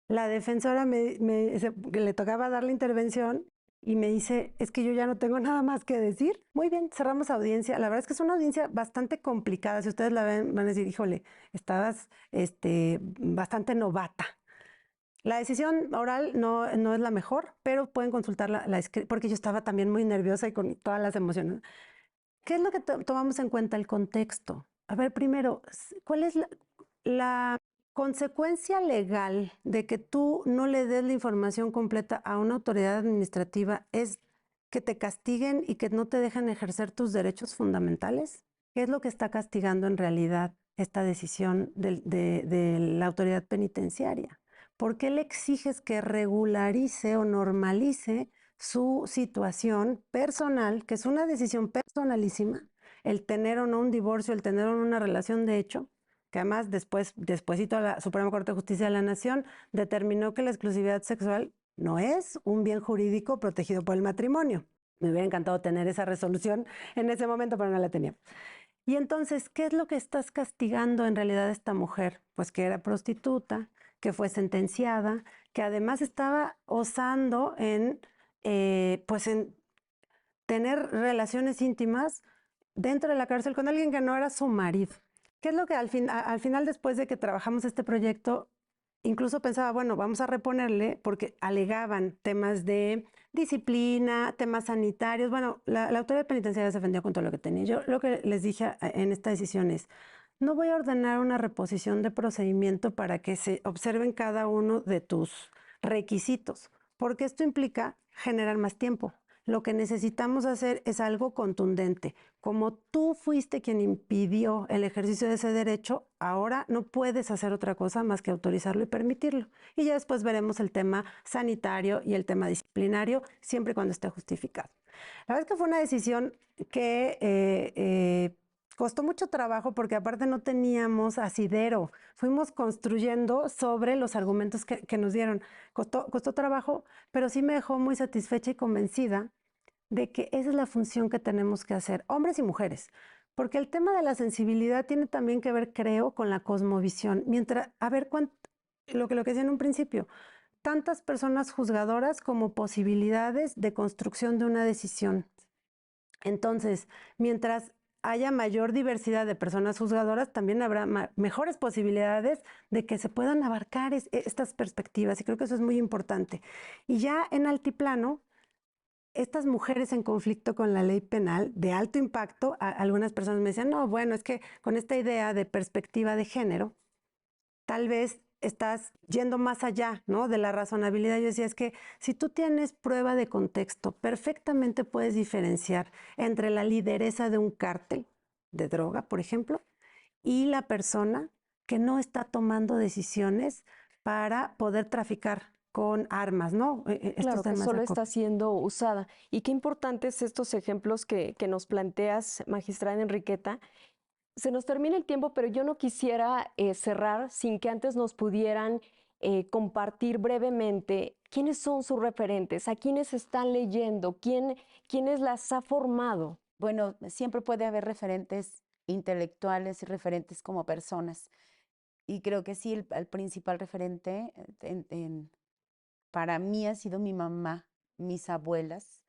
la defensora le tocaba dar la intervención y me dice, es que yo ya no tengo nada más que decir. Muy bien, cerramos audiencia. La verdad es que es una audiencia bastante complicada. Si ustedes la ven, van a decir, híjole, estabas bastante novata. La decisión oral no es la mejor, pero pueden consultar porque yo estaba también muy nerviosa y con todas las emociones. ¿Qué es lo que tomamos en cuenta? El contexto. A ver, primero, ¿cuál es la consecuencia legal de que tú no le des la información completa a una autoridad administrativa? ¿Es que te castiguen y que no te dejan ejercer tus derechos fundamentales? ¿Qué es lo que está castigando en realidad esta decisión de la autoridad penitenciaria? ¿Por qué le exiges que regularice o normalice su situación personal, que es una decisión personalísima, el tener o no un divorcio, el tener o no una relación de hecho, que además despuésito la Suprema Corte de Justicia de la Nación determinó que la exclusividad sexual no es un bien jurídico protegido por el matrimonio? Me hubiera encantado tener esa resolución en ese momento, pero no la tenía. Y entonces, ¿qué es lo que estás castigando en realidad a esta mujer? Pues que era prostituta, que fue sentenciada, que además estaba osando pues en tener relaciones íntimas dentro de la cárcel con alguien que no era su marido. ¿Qué es lo que al final, después de que trabajamos este proyecto, incluso pensaba, bueno, vamos a reponerle, porque alegaban temas de disciplina, temas sanitarios? Bueno, la autoridad penitenciaria se defendió con todo lo que tenía. Yo lo que les dije en esta decisión es, no voy a ordenar una reposición de procedimiento para que se observen cada uno de tus requisitos, porque esto implica generar más tiempo. Lo que necesitamos hacer es algo contundente. Como tú fuiste quien impidió el ejercicio de ese derecho, ahora no puedes hacer otra cosa más que autorizarlo y permitirlo. Y ya después veremos el tema sanitario y el tema disciplinario, siempre y cuando esté justificado. La verdad es que fue una decisión que costó mucho trabajo porque aparte no teníamos asidero. Fuimos construyendo sobre los argumentos que nos dieron. Costó trabajo, pero sí me dejó muy satisfecha y convencida de que esa es la función que tenemos que hacer, hombres y mujeres. Porque el tema de la sensibilidad tiene también que ver, creo, con la cosmovisión. Mientras, a ver, lo que decía en un principio, tantas personas juzgadoras como posibilidades de construcción de una decisión. Entonces, mientras haya mayor diversidad de personas juzgadoras, también habrá mejores posibilidades de que se puedan abarcar estas perspectivas, y creo que eso es muy importante. Y ya en altiplano, estas mujeres en conflicto con la ley penal de alto impacto, algunas personas me decían, no, bueno, es que con esta idea de perspectiva de género, tal vez estás yendo más allá, ¿no?, de la razonabilidad. Yo decía, es que si tú tienes prueba de contexto, perfectamente puedes diferenciar entre la lideresa de un cártel de droga, por ejemplo, y la persona que no está tomando decisiones para poder traficar con armas, ¿no? Estos Claro, que temas de solo acopio. está siendo usada. Y qué importantes estos ejemplos que nos planteas, magistrada Enriqueta. Se nos termina el tiempo, pero yo no quisiera cerrar sin que antes nos pudieran compartir brevemente quiénes son sus referentes, a quiénes están leyendo, quiénes las ha formado. Bueno, siempre puede haber referentes intelectuales y referentes como personas. Y creo que sí, el principal referente para mí ha sido mi mamá, mis abuelas,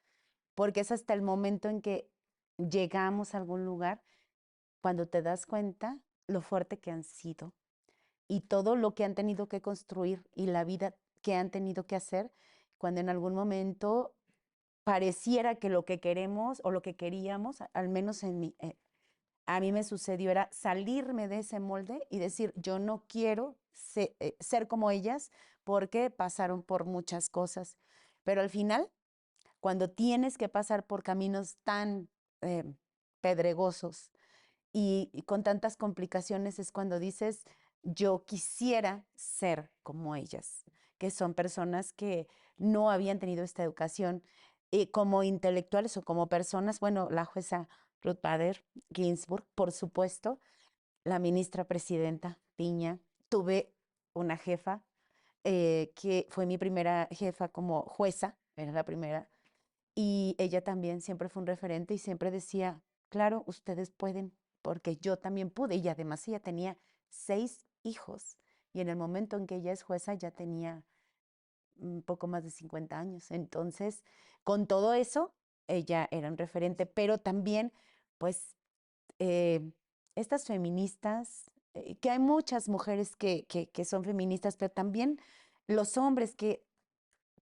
porque es hasta el momento en que llegamos a algún lugar cuando te das cuenta lo fuerte que han sido y todo lo que han tenido que construir y la vida que han tenido que hacer, cuando en algún momento pareciera que lo que queremos o lo que queríamos, al menos a mí me sucedió, era salirme de ese molde y decir, yo no quiero ser como ellas porque pasaron por muchas cosas. Pero al final, cuando tienes que pasar por caminos tan eh, pedregosos y con tantas complicaciones, es cuando dices, yo quisiera ser como ellas, que son personas que no habían tenido esta educación como intelectuales o como personas. Bueno, la jueza Ruth Bader Ginsburg, por supuesto, la ministra presidenta Piña. Tuve una jefa que fue mi primera jefa como jueza, era la primera, y ella también siempre fue un referente y siempre decía, claro, ustedes pueden, porque yo también pude. Y además ella tenía 6 hijos. Y en el momento en que ella es jueza ya tenía un poco más de 50 años. Entonces, con todo eso, ella era un referente, pero también, pues, eh, estas feministas, que hay muchas mujeres que son feministas, pero también los hombres que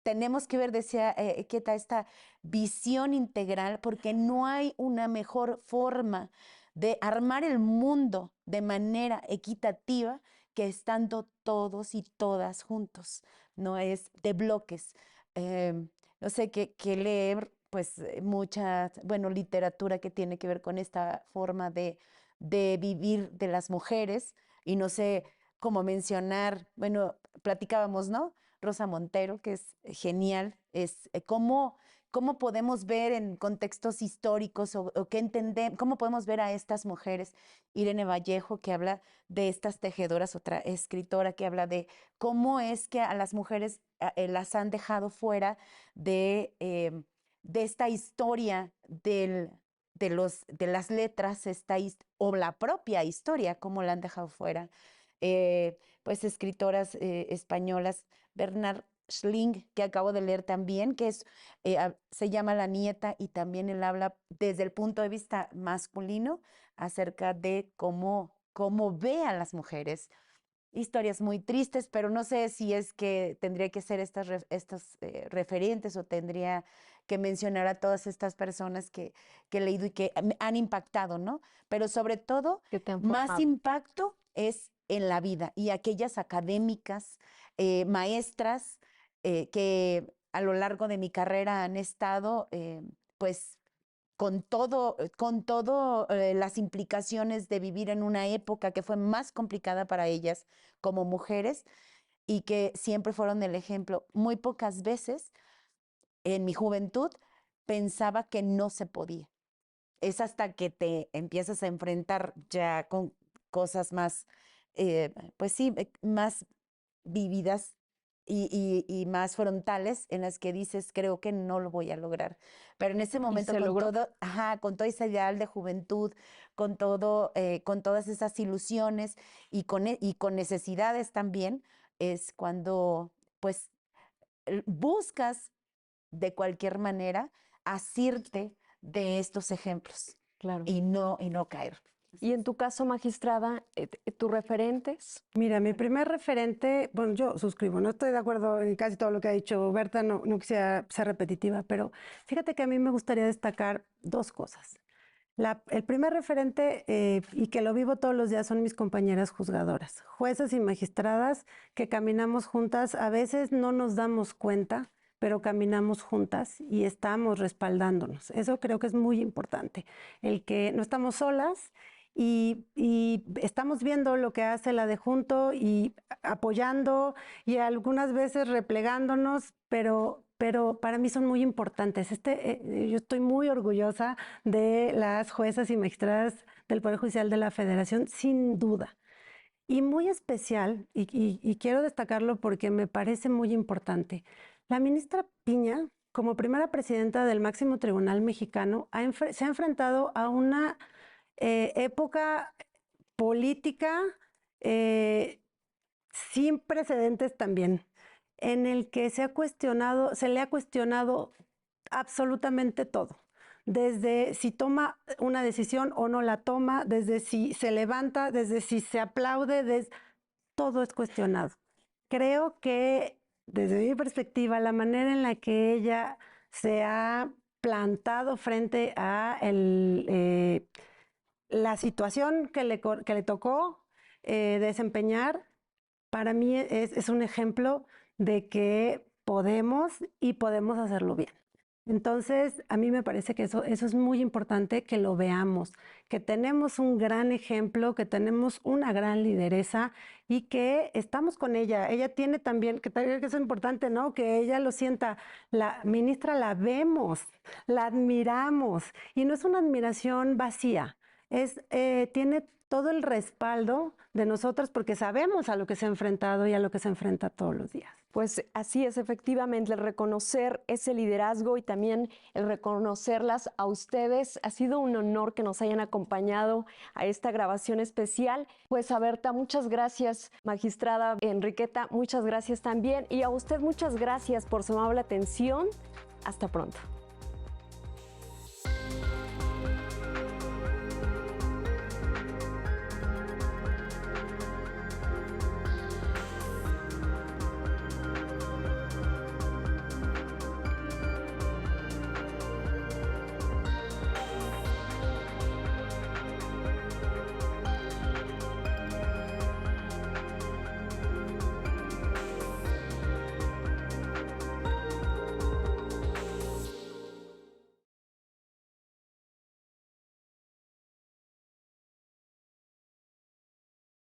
tenemos que ver, decía Eketa, esta visión integral, porque no hay una mejor forma de armar el mundo de manera equitativa que estando todos y todas juntos, no es de bloques. No sé, que leer, pues mucha, bueno, literatura que tiene que ver con esta forma de vivir de las mujeres, y no sé cómo mencionar, bueno, platicábamos, ¿no? Rosa Montero, que es genial, es cómo podemos ver en contextos históricos o qué entendemos, cómo podemos ver a estas mujeres. Irene Vallejo, que habla de estas tejedoras, otra escritora que habla de cómo es que a las mujeres las han dejado fuera de esta historia de las letras, o la propia historia, cómo la han dejado fuera. Pues escritoras españolas, Bernard Schling, que acabo de leer también, que se llama La Nieta, y también él habla desde el punto de vista masculino acerca de cómo ve a las mujeres. Historias muy tristes, pero no sé si es que tendría que ser estos referentes, o tendría que mencionar a todas estas personas que he leído y que me han impactado, ¿no? Pero sobre todo, Que te han más formado. impacto es en la vida, y aquellas académicas, maestras, que a lo largo de mi carrera han estado, pues, con todo las implicaciones de vivir en una época que fue más complicada para ellas como mujeres, y que siempre fueron el ejemplo. Muy pocas veces en mi juventud pensaba que no se podía. Es hasta que te empiezas a enfrentar ya con cosas más, pues sí, más vividas y más frontales, en las que dices, creo que no lo voy a lograr. Pero en ese Y momento, se logró. con todo ese ideal de juventud, con todas esas ilusiones y con necesidades también, es cuando pues buscas de cualquier manera asirte de estos ejemplos Claro. y no caer. Y en tu caso, magistrada, ¿tus referentes? Mira, mi primer referente, bueno, yo suscribo, no estoy de acuerdo en casi todo lo que ha dicho Berta, no quisiera ser repetitiva, pero fíjate que a mí me gustaría destacar dos cosas. El primer referente, y que lo vivo todos los días, son mis compañeras juzgadoras, juezas y magistradas que caminamos juntas. A veces no nos damos cuenta, pero caminamos juntas y estamos respaldándonos. Eso creo que es muy importante, el que no estamos solas y estamos viendo lo que hace la de junto y apoyando y algunas veces replegándonos, pero para mí son muy importantes. Yo estoy muy orgullosa de las juezas y magistradas del Poder Judicial de la Federación, sin duda. Y muy especial, y quiero destacarlo porque me parece muy importante, la ministra Piña, como primera presidenta del máximo tribunal mexicano, se ha enfrentado a una época política eh, sin precedentes también, en el que se le ha cuestionado absolutamente todo. Desde si toma una decisión o no la toma, desde si se levanta, desde si se aplaude, todo es cuestionado. Creo que desde mi perspectiva, la manera en la que ella se ha plantado frente a la situación que le tocó desempeñar, para mí es un ejemplo de que podemos y podemos hacerlo bien. Entonces, a mí me parece que eso es muy importante que lo veamos, que tenemos un gran ejemplo, que tenemos una gran lideresa y que estamos con ella. Ella tiene también, que es importante, ¿no? Que ella lo sienta. La ministra la vemos, la admiramos y no es una admiración vacía, tiene todo el respaldo de nosotros porque sabemos a lo que se ha enfrentado y a lo que se enfrenta todos los días. Pues así es, efectivamente, el reconocer ese liderazgo y también el reconocerlas a ustedes. Ha sido un honor que nos hayan acompañado a esta grabación especial. Pues a Berta, muchas gracias, magistrada Enriqueta, muchas gracias también. Y a usted muchas gracias por su amable atención. Hasta pronto.